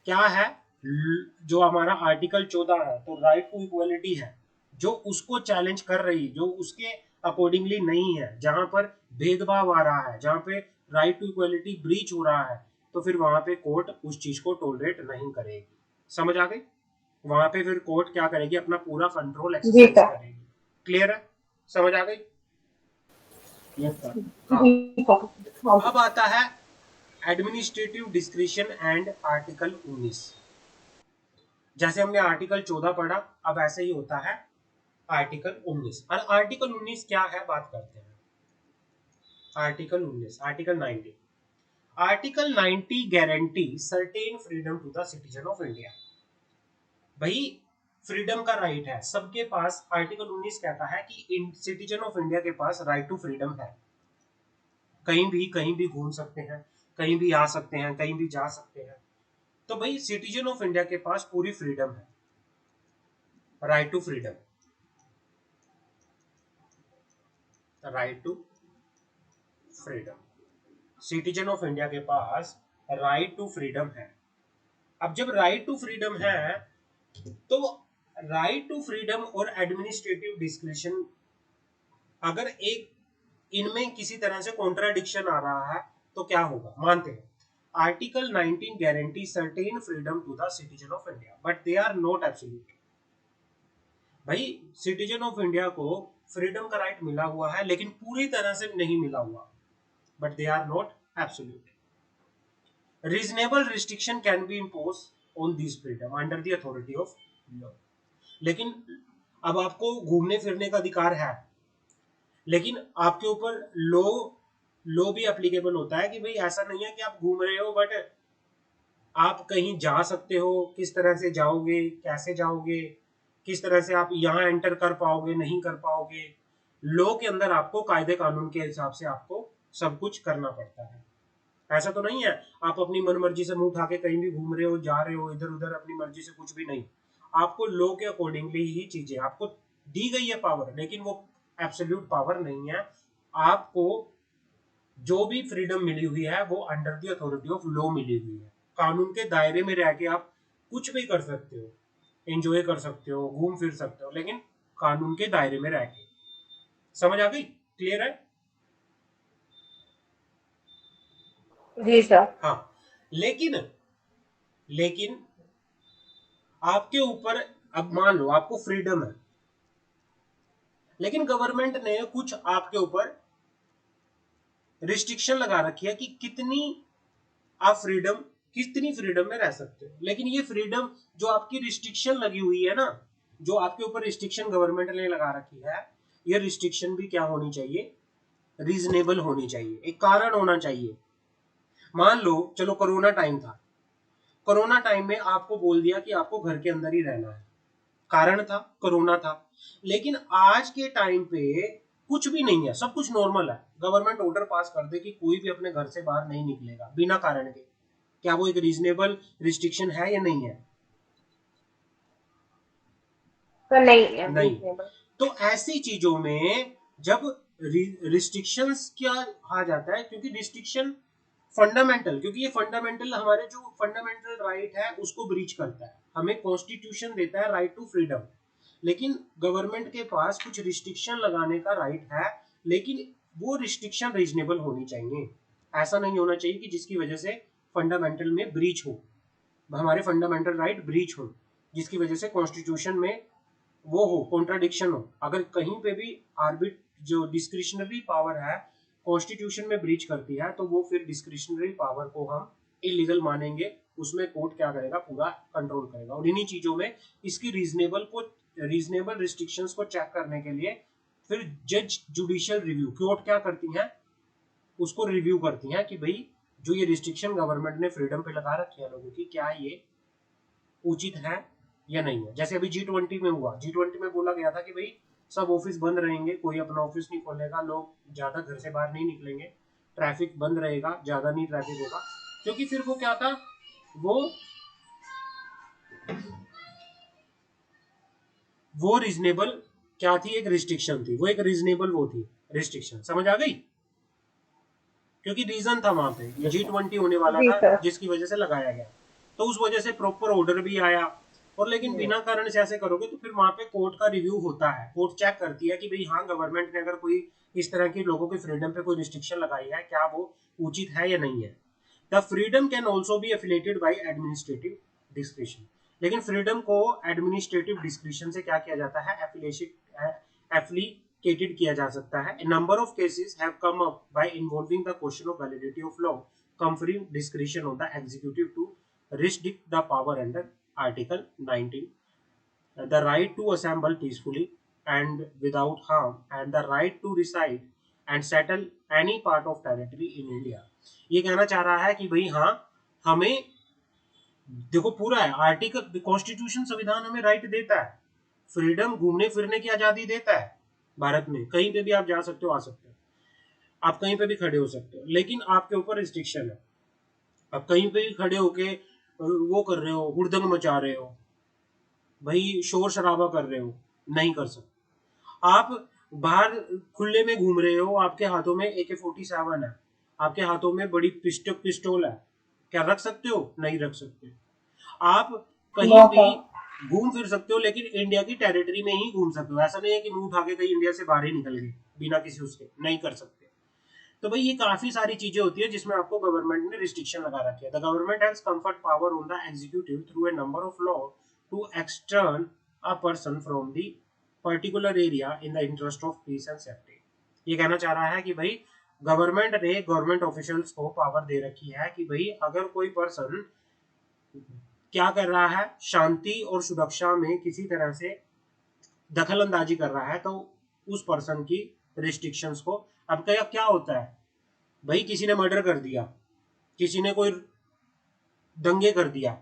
क्या है, जो हमारा आर्टिकल 14 है तो राइट टू इक्वलिटी है, जो उसको चैलेंज कर रही, जो उसके अकॉर्डिंगली नहीं है, जहां पर भेदभाव आ रहा है, जहां पे राइट टू इक्वलिटी ब्रीच हो रहा है, तो फिर वहां पे कोर्ट उस चीज को टॉलरेट नहीं करेगी। समझ आ गई? वहां पे फिर कोर्ट क्या करेगी, अपना पूरा कंट्रोल एक्सरसाइज करेगी। क्लियर है? समझ आ गई? हाँ। अब आता है एडमिनिस्ट्रेटिव डिस्क्रिशन एंड आर्टिकल 19। जैसे हमने आर्टिकल 14 पढ़ा, अब ऐसे ही होता है आर्टिकल 19। और आर्टिकल 19 क्या है, बात करते हैं। Article 19, article 90। Article 90 guarantee certain freedom to the citizen of India. भाई फ्रीडम का राइट है सबके पास। आर्टिकल 19 कहता है कि सिटीजन ऑफ इंडिया के पास राइट टू फ्रीडम है, कहीं भी घूम सकते हैं, कहीं भी आ सकते हैं, कहीं भी जा सकते हैं। तो भाई सिटीजन ऑफ इंडिया के पास पूरी फ्रीडम है, right to freedom, right to freedom. Citizen of India के पास राइट टू फ्रीडम है। अब जब राइट टू फ्रीडम है तो राइट टू फ्रीडम और एडमिनिस्ट्रेटिव डिस्क्रिशन, अगर एक इनमें किसी तरह से कॉन्ट्राडिक्शन आ रहा है तो क्या होगा, मानते हैं article 19 guarantee certain freedom to the citizen of India but they are not absolute. भाई सिटीजन ऑफ इंडिया को फ्रीडम का राइट मिला हुआ है लेकिन पूरी तरह से नहीं मिला हुआ, but they are not absolute. Reasonable restriction can be impose on this freedom under the authority of law. लेकिन अब आपको घूमने फिरने का अधिकार है, लेकिन आपके ऊपर लॉ भी एप्लीकेबल होता है कि भाई ऐसा नहीं है कि आप घूम रहे हो बट आप कहीं जा सकते हो, किस तरह से जाओगे, कैसे जाओगे, किस तरह से आप यहाँ एंटर कर पाओगे, नहीं कर पाओगे। लॉ के अंदर आपको कायदे कानून के हिसाब से आपको सब कुछ करना पड़ता है। ऐसा तो नहीं है आप अपनी मन मर्जी से मुंह उठा के कहीं भी घूम रहे हो, जा रहे हो इधर उधर अपनी मर्जी से, कुछ भी नहीं। आपको लॉ के अकॉर्डिंगली ही चीजें आपको दी गई है पावर, लेकिन वो एब्सोल्यूट पावर नहीं है। आपको जो भी फ्रीडम मिली हुई है वो under the authority of law मिली हुई है। कानून के दायरे में रह के आप कुछ भी कर सकते हो, एंजॉय कर सकते हो, घूम फिर सकते हो, लेकिन कानून के दायरे में रह के। समझ आ गई? क्लियर है? जी सर। हाँ, लेकिन लेकिन आपके ऊपर, अब मान लो आपको फ्रीडम है लेकिन गवर्नमेंट ने कुछ आपके ऊपर रिस्ट्रिक्शन लगा रखी है कि कितनी फ्रीडम में रह सकते हो। लेकिन ये फ्रीडम जो आपकी रिस्ट्रिक्शन लगी हुई है ना, जो आपके ऊपर रिस्ट्रिक्शन गवर्नमेंट ने लगा रखी है, ये रिस्ट्रिक्शन भी क्या होनी चाहिए, रीजनेबल होनी चाहिए, एक कारण होना चाहिए। मान लो चलो कोरोना टाइम था, कोरोना टाइम में आपको बोल दिया कि आपको घर के अंदर ही रहना है, कारण था कोरोना था। लेकिन आज के टाइम पे कुछ भी नहीं है, सब कुछ नॉर्मल है, गवर्नमेंट ऑर्डर पास कर दे कि कोई भी अपने घर से बाहर नहीं निकलेगा बिना कारण के, क्या वो एक रीजनेबल रिस्ट्रिक्शन है या नहीं है? सर नहीं है नहीं। रीजनेबल। तो ऐसी चीजों में जब रिस्ट्रिक्शंस क्या आ जाता है, क्योंकि रिस्ट्रिक्शन फंडामेंटल, क्योंकि ये फंडामेंटल हमारे जो फंडामेंटल राइट है उसको ब्रीच करता है। हमें कॉन्स्टिट्यूशन देता है राइट टू फ्रीडम, लेकिन गवर्नमेंट के पास कुछ रिस्ट्रिक्शन लगाने का राइट है, लेकिन वो रिस्ट्रिक्शन रीजनेबल होनी चाहिए। ऐसा नहीं होना चाहिए कि जिसकी वजह से फंडामेंटल में ब्रीच हो, हमारे फंडामेंटल राइट ब्रीच हो, जिसकी वजह से कॉन्स्टिट्यूशन में वो हो, कॉन्ट्राडिक्शन हो। अगर कहीं पे भी आर्बिट जो डिस्क्रिशनरी पावर है कॉन्स्टिट्यूशन में ब्रीच करती है तो वो फिर डिस्क्रिशनरी पावर को हम इलीगल मानेंगे, उसमें कोर्ट क्या करेगा, पूरा कंट्रोल करेगा। और इन्हीं चीजों में इसकी रीजनेबल रिस्ट्रिक्शंस को चेक करने के लिए फिर जज जुडिशियल रिव्यू, कोर्ट क्या करती है उसको रिव्यू करती है कि भाई जो ये रिस्ट्रिक्शन गवर्नमेंट ने फ्रीडम पे लगा रखी है लोगों की, क्या ये उचित है या नहीं है। जैसे अभी G20 में हुआ, G20 में बोला गया था कि भाई सब ऑफिस बंद रहेंगे, कोई अपना ऑफिस नहीं खोलेगा, लोग ज्यादा घर से बाहर नहीं निकलेंगे, ट्रैफिक बंद रहेगा, ज्यादा नहीं ट्रैफिक होगा, क्योंकि फिर वो क्या था, वो रीजनेबल क्या थी, एक रिस्ट्रिक्शन थी, वो एक रीजनेबल वो थी रिस्ट्रिक्शन। समझ आ गई? क्योंकि रीजन था वहां पे G20 होने वाला जी था सर। जिसकी वजह से लगाया गया, तो उस वजह से प्रॉपर ऑर्डर भी आया। और लेकिन बिना कारण से ऐसे करोगे तो फिर वहां पे कोर्ट का रिव्यू होता है, कोर्ट चेक करती है कि भाई हाँ गवर्नमेंट ने अगर कोई इस तरह की लोगों के फ्रीडम पे कोई रिस्ट्रिक्शन लगाई है, क्या वो उचित है या नहीं है। The freedom can also be affiliated by administrative discretion. लेकिन फ्रीडम को एडमिनिस्ट्रेटिव डिस्क्रिशन से क्या किया जाता है, एफिलिएटेड किया जा सकता है। Number of cases have come up by involving the question of validity of law conferring discretion on the executive to restrict the power under Article 19, the right to assemble peacefully and without harm, and the right to reside and settle any part of territory in India। ये कहना चाह रहा है कि भाई हाँ, हमें देखो पूरा है आर्टिकल, कॉन्स्टिट्यूशन संविधान हमें राइट देता है, फ्रीडम घूमने फिरने की आजादी देता है भारत में, कहीं पे भी आप जा सकते हो, आ सकते हो, आप कहीं पे भी खड़े हो सकते हो, लेकिन आपके ऊपर रिस्ट्रिक्शन है। आप कहीं पे भी खड़े होके वो कर रहे हो, हुड़दंग मचा रहे हो, भाई शोर शराबा कर रहे हो, नहीं कर सकते। आप बाहर खुले में घूम रहे हो, आपके हाथों में AK-47 है, आपके हाथों में बड़ी पिस्टल है, क्या रख सकते हो? नहीं रख सकते। आप कहीं नो भी सर। घूम फिर सकते हो, लेकिन इंडिया की टेरिटरी में ही घूम सकते हो, ऐसा नहीं है कि मुंह उठा के कहीं इंडिया से बाहर ही निकल गए बिना किसी उसके, नहीं कर सकते। तो भाई ये काफी सारी चीजें होती है जिसमें आपको गवर्नमेंट ने रिस्ट्रिक्शन लगा रखी है। The government has conferred power on the executive through a number of law to extern a person from the particular area in the interest of peace and safety. ये कहना चाह रहा है कि भाई गवर्नमेंट ने गवर्नमेंट ऑफिशियल्स को power दे रखी है कि भाई अगर कोई पर्सन क्या कर रहा है, शांति और सुरक्षा में किसी तरह से दखल अंदाजी कर रहा है, तो उस पर्सन की रिस्ट्रिक्शंस को, अब क्या क्या होता है भाई, किसी ने मर्डर कर दिया, किसी ने कोई दंगे कर दिया,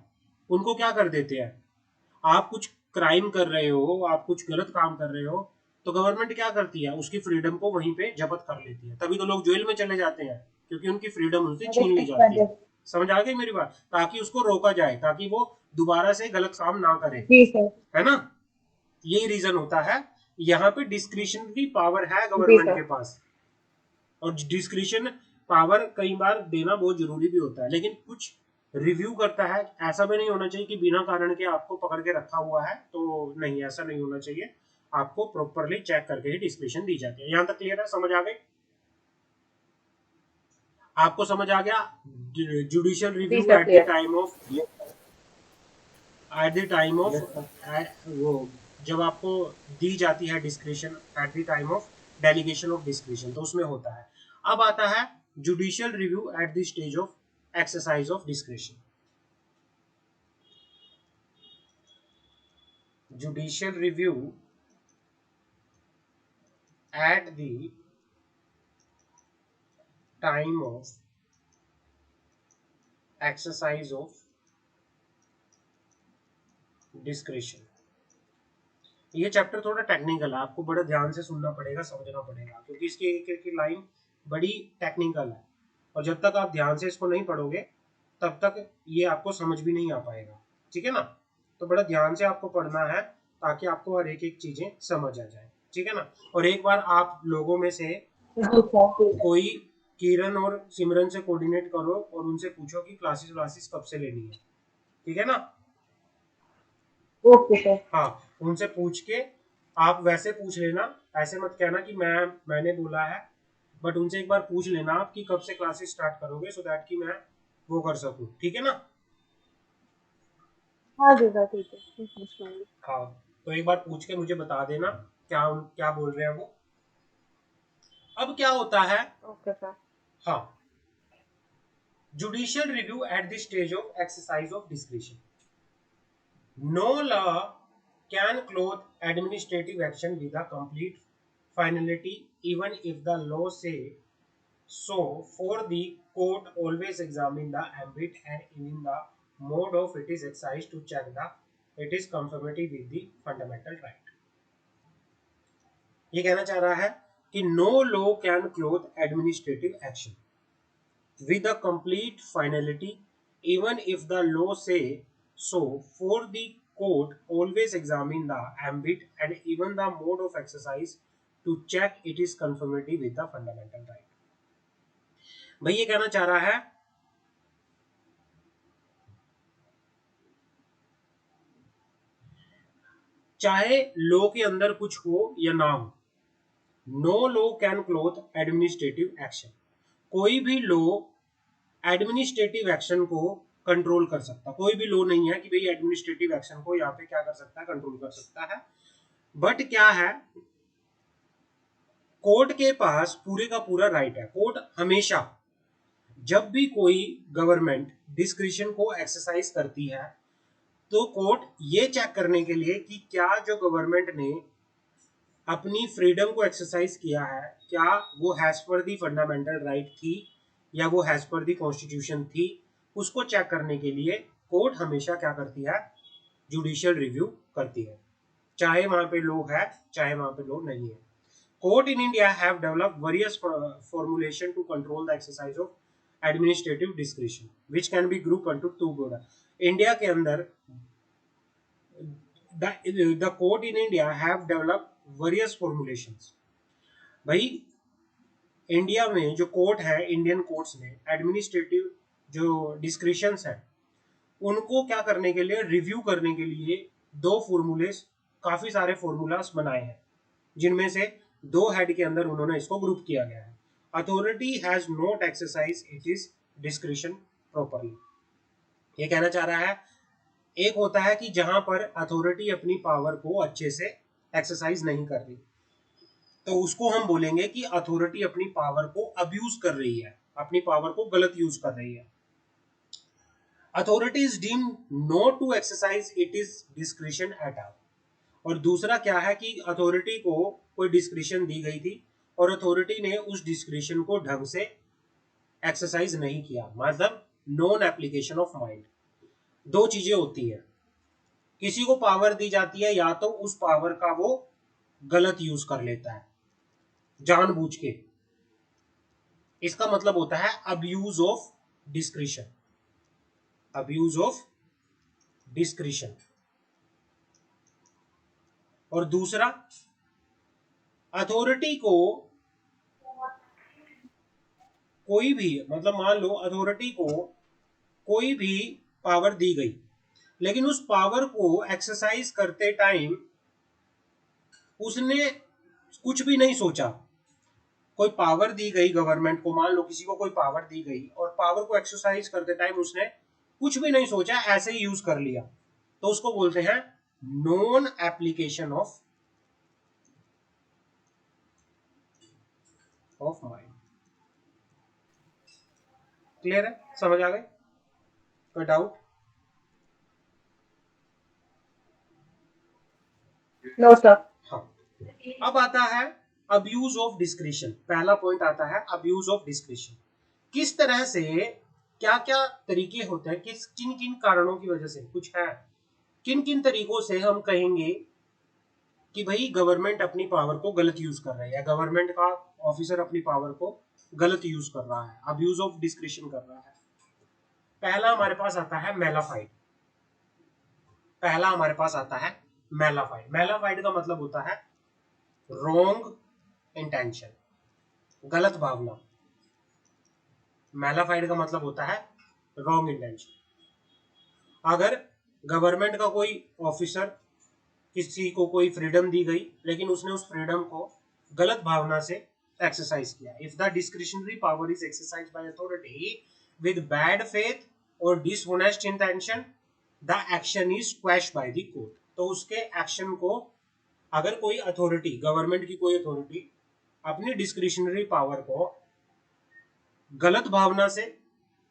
उनको क्या कर देते हैं, आप कुछ क्राइम कर रहे हो, आप कुछ गलत काम कर रहे हो, तो गवर्नमेंट क्या करती है, उसकी फ्रीडम को वहीं पे जब्त कर लेती है। तभी तो लोग जेल में चले जाते हैं, क्योंकि उनकी फ्रीडम उनसे छीन ली रिस्ट्रिक्ट कर जाती दे। है। समझ आ गई मेरी बात? ताकि उसको रोका जाए, ताकि वो दोबारा से गलत काम ना करे, जी सर। है ना? यही रीजन होता है। यहाँ पे डिस्क्रिशनरी पावर है जी गवर्नमेंट सर। के पास, और डिस्क्रिशन पावर कई बार देना बहुत जरूरी भी होता है, लेकिन कुछ रिव्यू करता है। ऐसा भी नहीं होना चाहिए कि बिना कारण के आपको पकड़ के रखा हुआ है, तो नहीं, ऐसा नहीं होना चाहिए। आपको प्रॉपरली चेक करके ही डिस्क्रिशन दी जाती है। यहाँ तक क्लियर है? समझ आ गई आपको? समझ आ गया? जुडिशियल जी review sir at the clear. Time of, at the time of, Yes, sir. वो जब आपको दी जाती है discretion at the time of delegation of discretion, तो उसमें होता है। अब आता है judicial review at the stage of exercise of discretion. Judicial review at the time of exercise of discretion. ये चैप्टर थोड़ा टेक्निकल है, आपको बड़ा ध्यान से सुनना पड़ेगा, समझना पड़ेगा, क्योंकि इसकी एक एक लाइन बड़ी टेक्निकल है, और जब तक आप ध्यान से इसको नहीं पढ़ोगे तब तक ये आपको समझ भी नहीं आ पाएगा। ठीक है ना? तो बड़ा ध्यान से आपको पढ़ना है, ताकि आपको हर एक एक चीजें समझ आ जाए। ठीक है ना? और एक बार आप लोगों में से जी सर ठीक है। कोई किरण और सिमरन से कोऑर्डिनेट करो और उनसे पूछो कि क्लासेस व्लासेस कब से लेनी है। ठीक है ना? Okay sir. हाँ, उनसे पूछ के आप वैसे पूछ लेना, ऐसे मत कहना कि मैंने बोला है, बट उनसे एक बार पूछ लेना आप कि कब से क्लासेस स्टार्ट करोगे, सो दैट कि मैं वो कर सकूं। ठीक है ना? हाँ जी सर ठीक है, मैं पूछ लूंगी। हाँ, तो एक बार पूछ के मुझे बता देना क्या क्या बोल रहे हैं वो। अब क्या होता है, ओके सर। हाँ, judicial review at the stage of exercise of discretion. No law can clothe administrative action with a complete finality even if the law say so. For the court always examine the ambit and even the mode of its exercise to check the it is conformity with the fundamental right. ये कहना चाह रहा है कि no law can clothe administrative action with a complete finality even if the law say so. For the court always examine the ambit and even the mode of exercise to check it is conformity with the fundamental right. भाई ये कहना चाह रहा है चाहे law के अंदर कुछ हो या ना हो, no law can clothe administrative action. कोई भी लॉ एडमिनिस्ट्रेटिव एक्शन को कंट्रोल कर सकता, कोई भी लॉ नहीं है कि भाई एडमिनिस्ट्रेटिव एक्शन को यहाँ पे क्या कर सकता है, कंट्रोल कर सकता है। बट क्या है, कोर्ट के पास पूरे का पूरा राइट है। कोर्ट हमेशा जब भी कोई गवर्नमेंट डिस्क्रिशन को एक्सरसाइज करती है, तो कोर्ट ये चेक करने के लिए कि क्या जो गवर्नमेंट ने अपनी फ्रीडम को एक्सरसाइज किया है, क्या वो हैज पर दी फंडामेंटल राइट थी या वो हैज पर दी कॉन्स्टिट्यूशन थी, उसको चेक करने के लिए कोर्ट हमेशा क्या करती है, जुडिशियल रिव्यू करती है, चाहे वहां पे लॉ है चाहे वहां पे लॉ नहीं है। Court in India have developed various formulation to control the exercise of administrative discretion which can be group into two broad. India के अंदर the court in India have developed various formulations. भाई India में जो court है, Indian courts ने administrative जो डिस्क्रिशंस है उनको क्या करने के लिए, रिव्यू करने के लिए दो फॉर्मूलेस, काफी सारे फॉर्मूलास बनाए हैं, जिनमें से दो हेड के अंदर उन्होंने इसको ग्रुप किया गया है। Authority has not exercise it is discretion properly. ये कहना चाह रहा है, एक होता है कि जहां पर अथॉरिटी अपनी पावर को अच्छे से एक्सरसाइज नहीं कर रही, तो उसको हम बोलेंगे कि अथॉरिटी अपनी पावर को अब्यूज कर रही है, अपनी पावर को गलत यूज कर रही है। Authority is deemed not to exercise it is discretion at all. और दूसरा क्या है कि अथॉरिटी को कोई डिस्क्रिशन दी गई थी और अथॉरिटी ने उस डिस्क्रिशन को ढंग से एक्सरसाइज नहीं किया, मतलब नॉन एप्लीकेशन ऑफ माइंड। दो चीजें होती हैं, किसी को पावर दी जाती है या तो उस पावर का वो गलत यूज कर लेता है जानबूझ के, इसका मतलब होता है abuse of discretion, abuse of discretion. और दूसरा, अथॉरिटी को कोई भी, मतलब मान लो अथॉरिटी को कोई भी पावर दी गई, लेकिन उस पावर को एक्सरसाइज करते टाइम उसने कुछ भी नहीं सोचा। कोई पावर दी गई गवर्नमेंट को, मान लो किसी को कोई पावर दी गई और पावर को एक्सरसाइज करते टाइम उसने कुछ भी नहीं सोचा, ऐसे ही यूज कर लिया, तो उसको बोलते हैं non application of mind. Clear है, समझ आ गए, कोई डाउट? No sir. हाँ, अब आता है अब्यूज ऑफ डिस्क्रिशन। पहला पॉइंट आता है अब्यूज ऑफ डिस्क्रिशन। किस तरह से, क्या क्या तरीके होते हैं, किस किन किन कारणों की वजह से, कुछ है किन किन तरीकों से हम कहेंगे कि भाई गवर्नमेंट अपनी पावर को गलत यूज कर रहा है या गवर्नमेंट का ऑफिसर अपनी पावर को गलत यूज कर रहा है, अब्यूज ऑफ डिस्क्रिशन कर रहा है। पहला हमारे पास आता है मेलाफाइड। पहला हमारे पास आता है मेलाफाइड। मेलाफाइड का मतलब होता है रॉन्ग इंटेंशन, गलत भावना। मेलाफाइड का मतलब होता है रॉन्ग इंटेंशन। अगर गवर्नमेंट का कोई ऑफिसर, किसी को कोई फ्रीडम दी गई लेकिन उसने उस फ्रीडम को गलत भावना से एक्सरसाइज किया, if the discretionary power is exercise by authority with bad faith और dishonest intention, the action is quash by the court. तो उसके एक्शन को, अगर कोई अथॉरिटी, गवर्नमेंट की कोई अथॉरिटी अपनी डिस्क्रिशनरी पावर को गलत भावना से,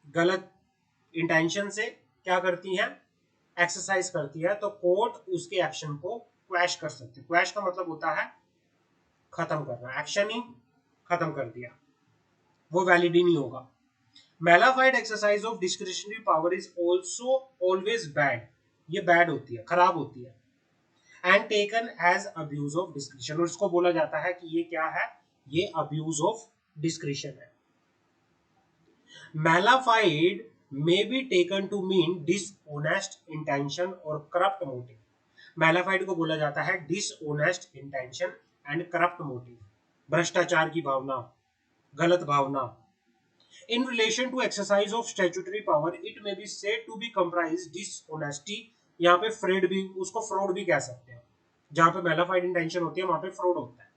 गलत इंटेंशन से क्या करती है, एक्सरसाइज करती है, तो कोर्ट उसके एक्शन को क्वैश कर सकती है। क्वैश का मतलब होता है खत्म करना, एक्शन ही खत्म कर दिया, वो वैलिड ही नहीं होगा। Mala fide exercise of discretionary power is also always bad, ये बैड होती है, खराब होती है, and taken as abuse of discretion. और इसको बोला जाता है कि ये क्या है, ये अब्यूज ऑफ डिस्क्रिशन है। Malified may be taken to mean dishonest intention or corrupt motive. Malified को बोला जाता है dishonest intention and corrupt motive, भ्रष्टाचार की भावना, गलत भावना। In relation to exercise of statutory power, it may be said to be comprised dishonesty, यहाँ पे Fred भी, उसको फ्रॉड भी कह सकते हैं, जहाँ पे मेलाफाइड इंटेंशन होती है वहां पे फ्रॉड होता है।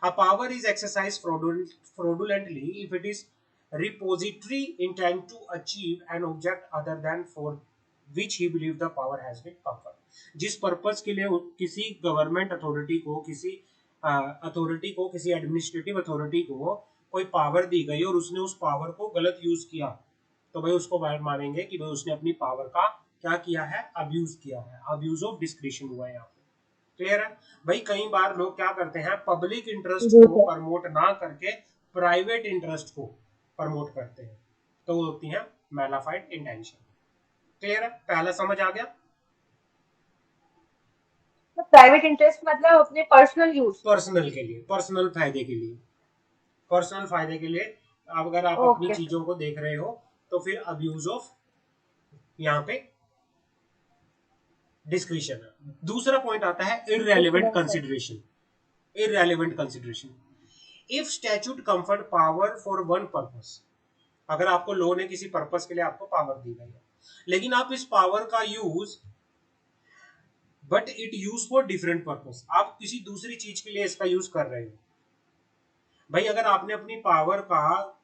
A power is exercised fraudulently if it is repository intent to achieve an object other than for which he believe the power has been conferred। जिस पर्पस के लिए किसी गवर्नमेंट अथॉरिटी को, किसी एडमिनिस्ट्रेटिव अथॉरिटी को कोई पावर दी गई और उसने उस पावर को गलत यूज किया, तो भाई उसको मानेंगे कि भाई उसने अपनी पावर का क्या किया है, अब्यूज किया है, अब्यूज ऑफ डिस्क्रिशन हुआ है यहाँ पे। क्लियर है भाई? कई बार लोग क्या करते हैं, पब्लिक इंटरेस्ट को प्रमोट ना करके प्राइवेट इंटरेस्ट को प्रमोट करते हैं, तो वो होती है मेलाफाइड इंटेंशन। क्लियर है? पहला समझ आ गया? प्राइवेट इंटरेस्ट मतलब अपने पर्सनल यूज। पर्सनल के लिए, पर्सनल फायदे के लिए, पर्सनल फायदे के लिए अगर आप अपनी ओके चीजों को देख रहे हो तो फिर अब्यूज ऑफ यहाँ पे डिस्क्रिशन है। दूसरा पॉइंट आता है irrelevant sir. Consideration. Irrelevant consideration, if statute comfort power for one purpose, अगर आपको लॉ ने किसी पर्पस के लिए आपको पावर दी गई है, लेकिन आप इस पावर का use, but it use for different purpose, आप किसी दूसरी चीज के लिए इसका यूज कर रहे हो। भाई अगर आपने अपनी पावर का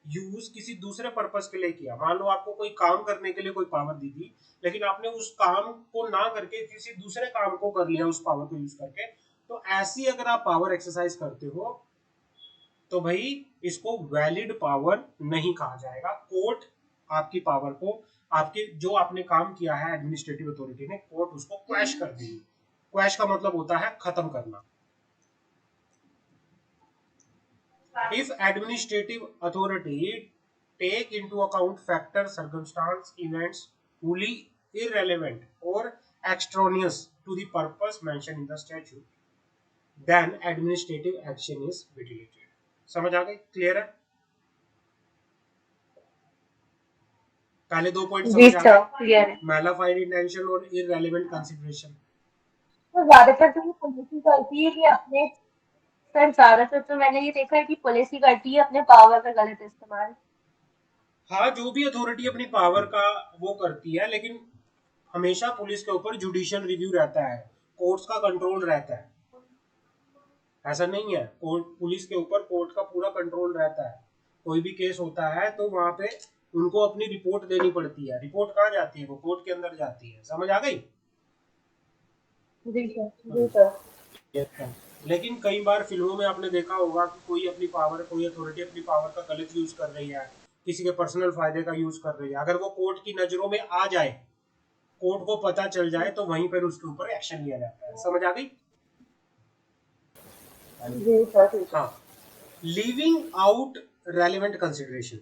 यूज किसी दूसरे पर्पस के लिए किया, मान लो आपको कोई काम करने के लिए कोई पावर दी थी, लेकिन आपने उस काम को ना करके किसी दूसरे काम को कर लिया उस पावर को यूज करके, तो ऐसी अगर आप पावर एक्सरसाइज करते हो तो भाई इसको वैलिड पावर नहीं कहा जाएगा। कोर्ट आपकी पावर को, आपके जो आपने काम किया है एडमिनिस्ट्रेटिव अथॉरिटी ने, कोर्ट उसको क्वैश कर देगी। क्वैश का मतलब होता है खत्म करना। If administrative authority take into account factors, circumstance, events wholly irrelevant or extraneous to the purpose mentioned in the statute, then administrative action is vitiated. समझ आ गई? क्लियर है? पहले दो पॉइंट जी समझ आ सर गए, क्लियर है। मैलाफाइड इंटेंशन और irrelevant consideration. तो ज्यादातर तो ये पुलिस ही करती है कि अपने, सर ज्यादातर तो मैंने ये देखा है कि पुलिस ही करती है अपने पावर का गलत इस्तेमाल। हाँ, जो भी अथॉरिटी अपनी पावर का वो करती है, लेकिन हमेशा पुलिस के ऊपर जुडिशियल रिव्यू रहता है, कोर्ट्स का कंट्रोल रहता है। ऐसा नहीं है, कोर्ट, पुलिस के ऊपर कोर्ट का पूरा कंट्रोल रहता है। कोई भी केस होता है तो वहां पे उनको अपनी रिपोर्ट देनी पड़ती है। रिपोर्ट कहाँ जाती है? वो कोर्ट के अंदर जाती है। समझ आ गई? जी सर जी सर। Yes, sir. लेकिन कई बार फिल्मों में आपने देखा होगा कि कोई अपनी पावर, कोई अथॉरिटी अपनी पावर का गलत यूज कर रही है, किसी के पर्सनल फायदे का यूज कर रही है, अगर वो कोर्ट की नजरों में आ जाए, कोर्ट को पता चल जाए, तो वहीं पर उसके ऊपर एक्शन लिया जाता है। समझ आ गई? जी सर ठीक है। हाँ, leaving out relevant consideration.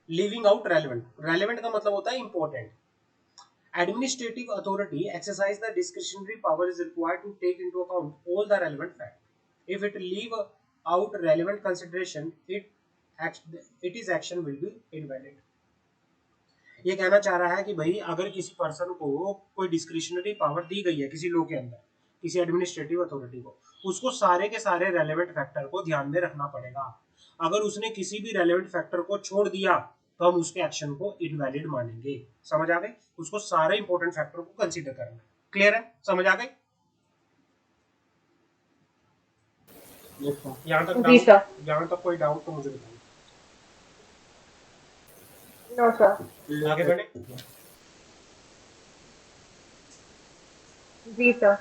Leaving out relevant, relevant का मतलब होता है important. Administrative authority exercise the discretionary power is required to take into account all the relevant facts. If it leave out relevant consideration, its action will be invalid. ये कहना चाह रहा है कि भाई अगर किसी पर्सन को कोई डिस्क्रिशनरी पावर दी गई है किसी लॉ के अंदर, किसी एडमिनिस्ट्रेटिव अथॉरिटी को, उसको सारे के सारे रेलेवेंट फैक्टर को ध्यान में रखना पड़ेगा। अगर उसने किसी भी रेलेवेंट फैक्टर को छोड़ दिया तो हम उसके एक्शन को इनवैलिड मानेंगे। समझ आ गई? उसको सारे इंपॉर्टेंट फैक्टर को कंसीडर करना है। क्लियर है? समझ आ गई? Yes, sir. यहाँ तक जी डाउट, सर। यहाँ तक कोई डाउट तो मुझे बताइए। No sir. आगे बढ़े। जी सर।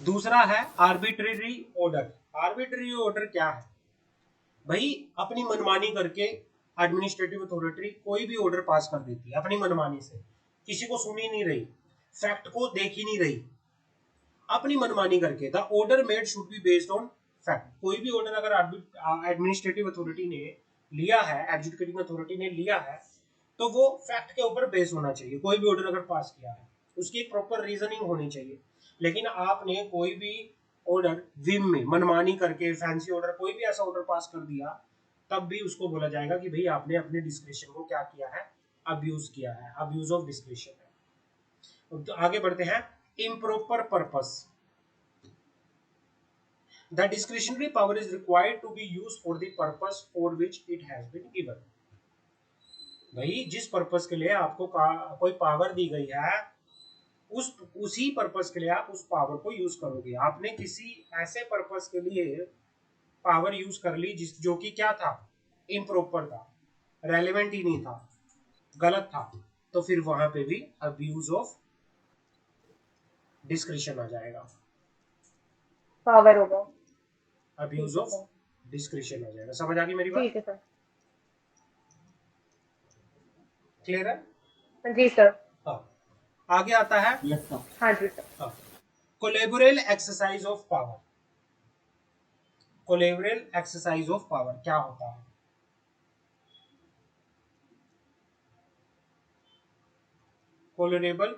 दूसरा है आर्बिट्रेरी ऑर्डर। आर्बिट्रेरी ऑर्डर क्या है? भाई अपनी मनमानी करके एडमिनिस्ट्रेटिव अथॉरिटी कोई भी ऑर्डर पास कर देती है अपनी मनमानी से, किसी को सुन ही नहीं रही, फैक्ट को देख ही नहीं रही, अपनी मनमानी करके। The order made should be based on fact. कोई भी ऑर्डर अगर एडमिनिस्ट्रेटिव अथॉरिटी ने लिया है, एग्जीक्यूटिव अथॉरिटी ने लिया है, तो वो फैक्ट के ऊपर बेस होना चाहिए। कोई भी ऑर्डर अगर पास किया है उसकी एक प्रॉपर रीजनिंग होनी चाहिए। लेकिन आपने कोई भी ऑर्डर विम में मनमानी करके, फैंसी ऑर्डर, कोई भी ऐसा ऑर्डर पास कर दिया, तब भी उसको बोला जाएगा कि भाई आपने अपने डिस्क्रिप्शन को क्या किया है? अब्यूज किया है, अब्यूज ऑफ डिस्क्रिप्शन है। तो आगे बढ़ते हैं। Improper purpose. The discretionary power is required to be used for the purpose for which it has been given. भाई जिस पर्पस के लिए आपको कोई पावर दी गई है, उसी पर्पस के लिए आप उस पावर को यूज करोगे। आपने किसी ऐसे पर्पस के लिए पावर यूज कर ली जिस जो कि क्या था? इम्प्रॉपर था, रेलेवेंट ही नहीं था, गलत था, तो फिर वहां पे भी अब्यूज ऑफ डिस्क्रिशन आ जाएगा। पावर होगा। अब्यूज ठीक है ऑफ सर। डिस्क्रिशन आ जाएगा। समझ आ गई मेरी बात? ठीक है सर। क्लियर है? जी सर। हाँ, आगे आता है। Yes, sir. हाँ जी सर। हाँ, colourable exercise of power. Colourable exercise of power क्या होता है? टॉलरेबल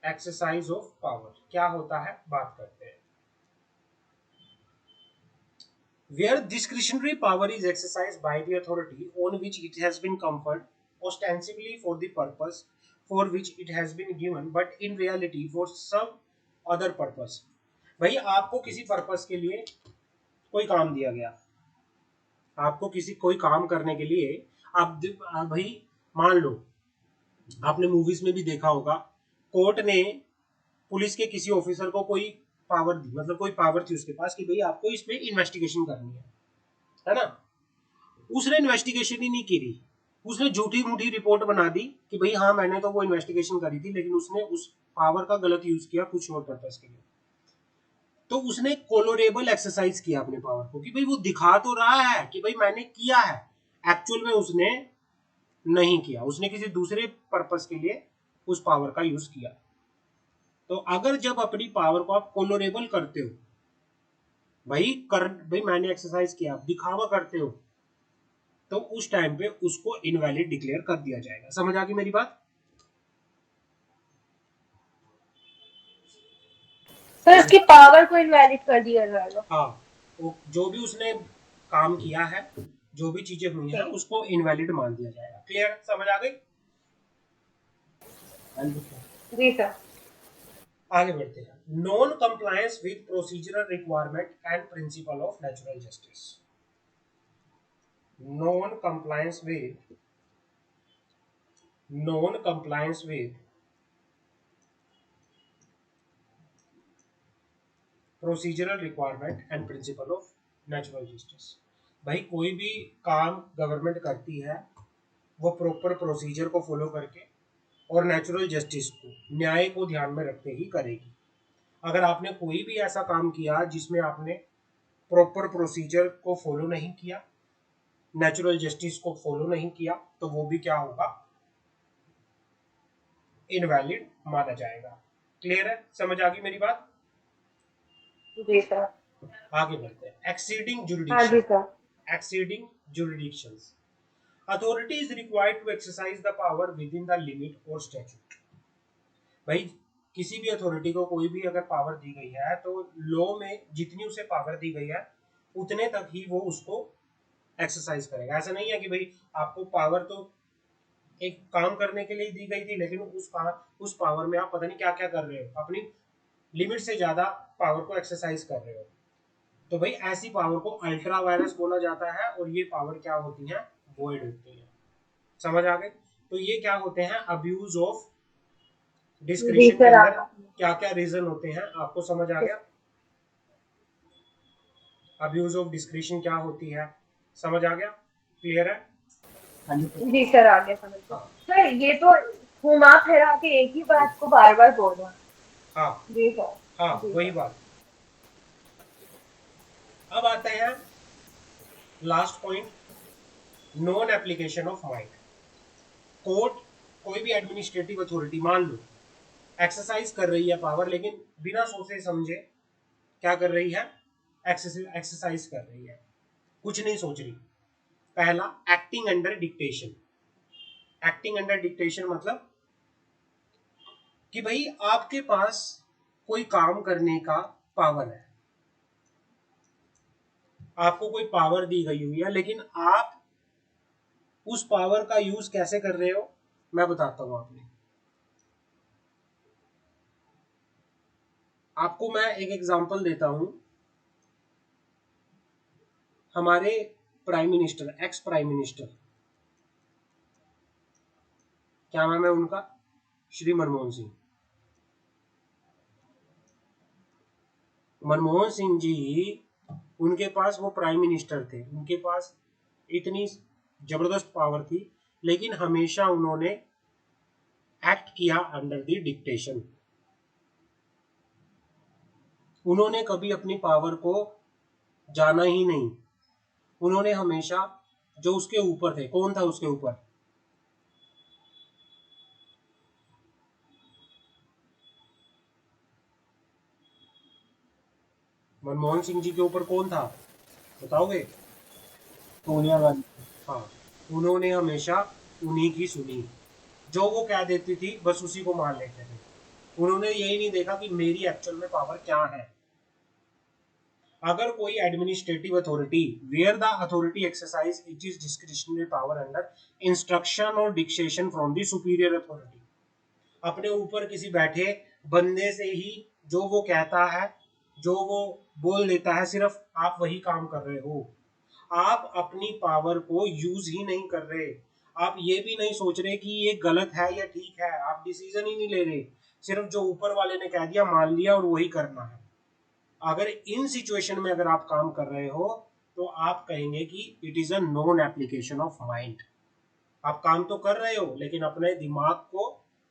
एक्सरसाइज ऑफ पावर क्या होता है बात करते हैं। Where discretionary power is exercised by the authority on which it has been conferred, ostensibly for the purpose for which it has been given, but in reality for some other purpose। भाई आपको किसी purpose के लिए कोई काम दिया गया, आपको किसी कोई काम करने के लिए आप भाई मान लो आपने मूवीज में भी देखा होगा, कोर्ट ने पुलिस के किसी ऑफिसर को कोई पावर दी, मतलब कोई पावर थी उसके पास कि भाई आपको इस पे इन्वेस्टिगेशन करनी है ना। उसने इन्वेस्टिगेशन ही नहीं की, उसने झूठी मूठी रिपोर्ट बना दी कि भाई हाँ मैंने तो वो इन्वेस्टिगेशन करी थी, लेकिन उसने उस पावर का गलत यूज किया कुछ और पर्पस के लिए। तो उसने कोलोरेबल एक्सरसाइज किया अपने पावर को कि भाई वो दिखा तो रहा है कि भाई मैंने किया है, एक्चुअल में उसने नहीं किया, उसने किसी दूसरे पर्पस के लिए उस पावर का यूज किया। तो अगर जब अपनी पावर को आप कोलोरेबल करते हो, भाई मैंने एक्सरसाइज किया, दिखावा करते हो, तो उस टाइम पे उसको इनवैलिड डिक्लेयर कर दिया जाएगा। समझ आ गई मेरी बात? सर उसकी पावर को इनवैलिड कर दिया जाएगा। हाँ, जो भी उसने काम किया है, जो भी चीजें हुई हैं, उसको इनवैलिड मान दिया जाएगा। क्लियर? समझ आ गई? जी सर। आगे बढ़ते हैं। Non compliance with procedural requirement and principle of natural justice. Non compliance with procedural requirement and principle of natural justice. भाई कोई भी काम गवर्नमेंट करती है वो प्रॉपर प्रोसीजर को फॉलो करके और नेचुरल जस्टिस को, न्याय को ध्यान में रखते ही करेगी। अगर आपने कोई भी ऐसा काम किया जिसमें आपने प्रॉपर प्रोसीजर को फॉलो नहीं किया, नेचुरल जस्टिस को फॉलो नहीं किया, तो वो भी क्या होगा, इनवैलिड माना जाएगा। क्लियर है? समझ आ गई मेरी बात? जी सर। आगे बढ़ते हैं। एक्सीडिंग हाँ जी jurisdiction. Sir. Exceeding jurisdictions. Authority is required to exercise the power within the limit or statute। भाई किसी भी अथॉरिटी को कोई भी अगर पावर दी गई है तो लॉ में जितनी उसे पावर दी गई है उतने तक ही वो उसको एक्सरसाइज करेगा। ऐसा नहीं है कि भाई आपको पावर तो एक काम करने के लिए दी गई थी, लेकिन उस पावर में आप पता नहीं क्या क्या कर रहे हो, अपनी लिमिट से ज्यादा पावर को एक्सरसाइज कर रहे हो। तो भाई ऐसी पावर को अल्ट्रा वायरस बोला जाता है, और ये पावर क्या होती है, वॉइड होती है। समझ आ गए? तो ये क्या होते हैं, अब्यूज ऑफ डिस्क्रिशन के अंदर क्या क्या रीजन होते हैं, आपको समझ आ गया? अब्यूज ऑफ डिस्क्रिशन क्या होती है, समझ आ गया? क्लियर है? जी सर आगे समझ गया। सर ये तो घुमा फिरा के एक ही बात को बार बार बोल रहा है। हाँ जी सर। हाँ, वही बात। अब आते हैं last point, non application of mind. Court कोई भी एडमिनिस्ट्रेटिव अथॉरिटी मान लो एक्सरसाइज कर रही है पावर, लेकिन बिना सोचे समझे क्या कर रही है, एक्सरसाइज कर रही है, कुछ नहीं सोच रही। पहला, acting under dictation. Acting under dictation मतलब कि भाई आपके पास कोई काम करने का पावर है, आपको कोई पावर दी गई हुई है, लेकिन आप उस पावर का यूज कैसे कर रहे हो मैं बताता हूं आपको मैं एक एग्जांपल देता हूं। हमारे prime minister, ex prime minister, क्या नाम है उनका, श्री मनमोहन सिंह। मनमोहन सिंह जी, उनके पास वो प्राइम मिनिस्टर थे, उनके पास इतनी जबरदस्त पावर थी, लेकिन हमेशा उन्होंने एक्ट किया अंडर द डिक्टेशन। उन्होंने कभी अपनी पावर को जाना ही नहीं, उन्होंने हमेशा जो उसके ऊपर थे, कौन था उसके ऊपर, मनमोहन सिंह जी के ऊपर कौन था बताओगे? सोनिया गांधी। हाँ, उन्होंने हमेशा उन्हीं की सुनी। जो वो कह देती थी बस उसी को मान लेते थे। उन्होंने यही नहीं देखा कि मेरी एक्चुअल में पावर क्या है। अगर कोई administrative authority where the authority exercise it is discretionary power under instruction और dictation from the superior authority, अपने ऊपर किसी बैठे बंदे से ही जो वो कहता है, जो वो बोल देता है, सिर्फ आप वही काम कर रहे हो। आप अपनी पावर को यूज ही नहीं कर रहे। आप ये भी नहीं सोच रहे कि ये गलत है या ठीक है। आप डिसीजन ही नहीं ले रहे, सिर्फ जो ऊपर वाले ने कह दिया मान लिया और वही करना है। अगर इन सिचुएशन में अगर आप काम कर रहे हो तो आप कहेंगे कि it is a non application of mind. आप काम तो कर रहे हो लेकिन अपने दिमाग को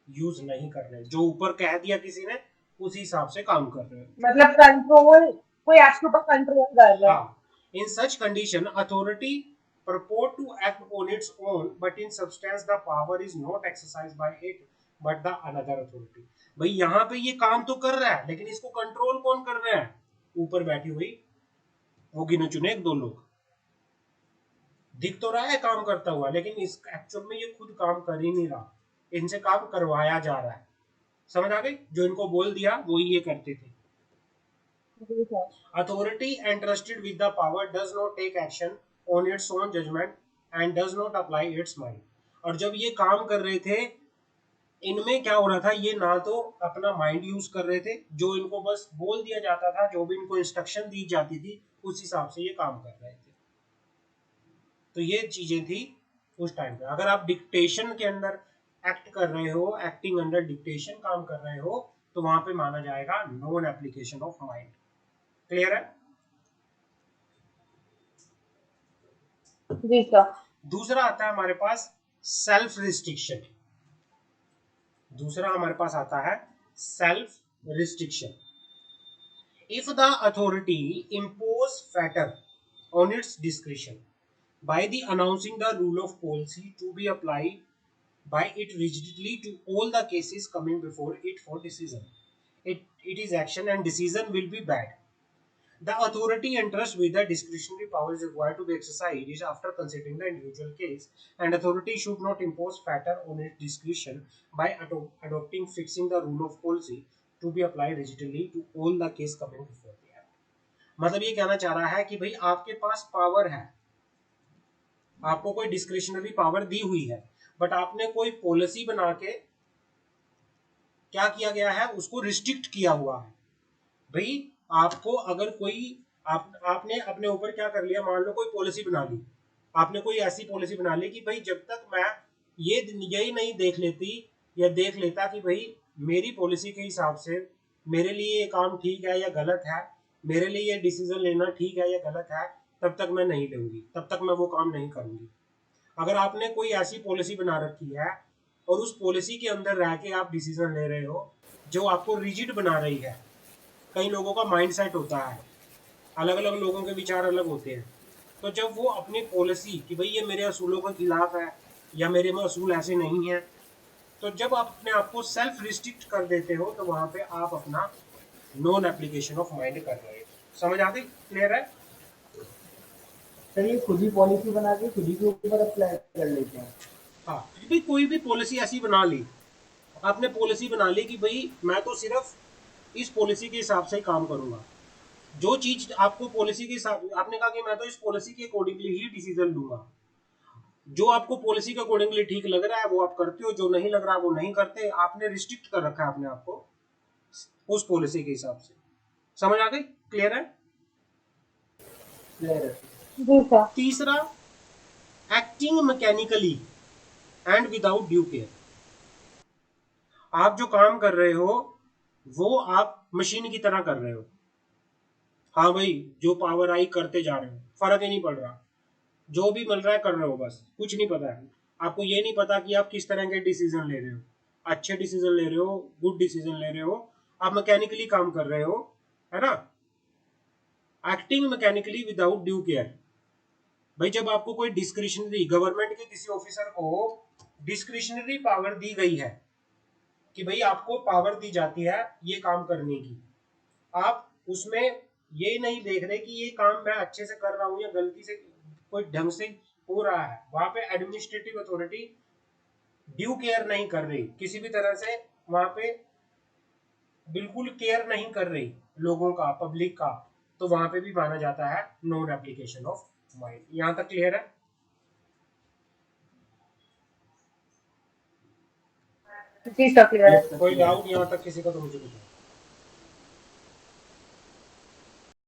यूज नहीं कर रहे। जो ऊपर कह दिया किसी ने उसी हिसाब से काम कर रहे हो। मतलब कंट्रोल, कोई आपके ऊपर कंट्रोल कर रहा है। हाँ, in such condition authority purport to act on its own but in substance the power is not exercised by it but the another authority। भाई यहाँ पे ये काम तो कर रहा है लेकिन इसको कंट्रोल कौन कर रहा है? ऊपर बैठी हुई वो गिने चुने एक दो लोग। दिख तो रहा है काम करता हुआ लेकिन इस एक्चुअल में ये खुद काम कर ही नहीं रहा, इनसे काम करवाया जा रहा है। समझ आ गई? जो इनको बोल दिया वो ये करते थे। जी sir. Authority entrusted with the power does not take action on its own judgment and does not apply its mind। और जब ये काम कर रहे थे इनमें क्या हो रहा था, ये ना तो अपना माइंड यूज कर रहे थे, जो इनको बस बोल दिया जाता था, जो भी इनको इंस्ट्रक्शन दी जाती थी उस हिसाब से ये काम कर रहे थे। तो ये चीजें थी उस टाइम पे। अगर आप डिक्टेशन के अंदर एक्ट कर रहे हो, एक्टिंग अंडर डिक्टेशन काम कर रहे हो, तो वहां पे माना जाएगा non application of mind. Clear है? जी सर। दूसरा आता है हमारे पास सेल्फ रिस्ट्रिक्शन। दूसरा हमारे पास आता है self restriction. If the authority impose fetter on its discretion by the announcing the rule of policy to be applied by it rigidly to all the cases coming before it for decision, it is action and decision will be bad। The authority entrusted with the discretionary power is required to be exercised is after considering the individual case, and authority should not impose fetter on its discretion by adopting fixing the rule of policy to be applied rigidly to all the case coming before the act। मतलब ये कहना चाह रहा है कि भाई आपके पास power है, आपको कोई डिस्क्रिशनरी पावर दी हुई है, बट आपने कोई पॉलिसी बना के क्या किया गया है, उसको रिस्ट्रिक्ट किया हुआ है। भाई आपको अगर कोई आपने अपने ऊपर क्या कर लिया, मान लो कोई पॉलिसी बना ली, आपने कोई ऐसी पॉलिसी बना ली कि भाई जब तक मैं यही नहीं देख लेती या देख लेता कि भाई मेरी पॉलिसी के हिसाब से मेरे लिए ये काम ठीक है या गलत है, मेरे लिए ये डिसीजन लेना ठीक है या गलत है, तब तक मैं नहीं लूंगी, तब तक मैं वो काम नहीं करूंगी। अगर आपने कोई ऐसी पॉलिसी बना रखी है और उस पॉलिसी के अंदर रह के आप डिसीजन ले रहे हो जो आपको रिजिड बना रही है, कई लोगों का माइंडसेट होता है, अलग अलग लोगों के विचार अलग होते हैं, तो जब वो अपनी पॉलिसी कि भाई ये मेरे असूलों के खिलाफ है या मेरे में असूल ऐसे नहीं है, तो जब आप अपने आप को सेल्फ रिस्ट्रिक्ट कर देते हो तो वहां पे आप अपना नॉन एप्लीकेशन ऑफ माइंड कर रहे हो। समझ आ गई? क्लियर है? सर ये खुद ही पॉलिसी बना के खुद ही के ऊपर अप्लाई कर लेते हैं। हाँ, भी कोई भी पॉलिसी ऐसी बना ली, आपने पॉलिसी बना ली कि भाई मैं तो सिर्फ इस पॉलिसी के हिसाब से ही काम करूंगा। जो चीज आपको पॉलिसी के हिसाब, आपने कहा कि मैं तो इस पॉलिसी के अकॉर्डिंगली ही डिसीजन लूंगा, जो आपको पॉलिसी के अकॉर्डिंगली ठीक लग रहा है वो आप करते हो, जो नहीं लग रहा है वो नहीं करते। आपने रिस्ट्रिक्ट कर रखा है अपने आप को उस पॉलिसी के हिसाब से। समझ आ गई? क्लियर है? क्लियर है। जी सर। तीसरा, acting mechanically and without due care. आप जो काम कर रहे हो वो आप मशीन की तरह कर रहे हो। हाँ भाई, जो पावर आई करते जा रहे हो, फर्क ही नहीं पड़ रहा, जो भी मिल रहा है कर रहे हो, बस कुछ नहीं पता है आपको। ये नहीं पता कि आप किस तरह के डिसीजन ले रहे हो, अच्छे डिसीजन ले रहे हो, गुड डिसीजन ले रहे हो, आप मैकेनिकली काम कर रहे हो, है ना? Acting mechanically without due care. भाई जब आपको कोई डिस्क्रिशनरी, गवर्नमेंट के किसी ऑफिसर को डिस्क्रिशनरी पावर दी गई है कि भाई आपको पावर दी जाती है ये काम करने की, आप उसमें ये नहीं देख रहे कि ये काम मैं अच्छे से कर रहा हूँ या गलती से कोई ढंग से हो रहा है, वहां पे एडमिनिस्ट्रेटिव अथॉरिटी ड्यू केयर नहीं कर रही, किसी भी तरह से वहां पे बिल्कुल केयर नहीं कर रही लोगों का, पब्लिक का, तो वहां पे भी माना जाता है नॉन एप्लीकेशन ऑफ माइंड। यहां तक क्लियर है? जी सर, क्लियर है। यस सर, कोई क्लियर डाउट है। यहां तक किसी का तो मुझे बताओ।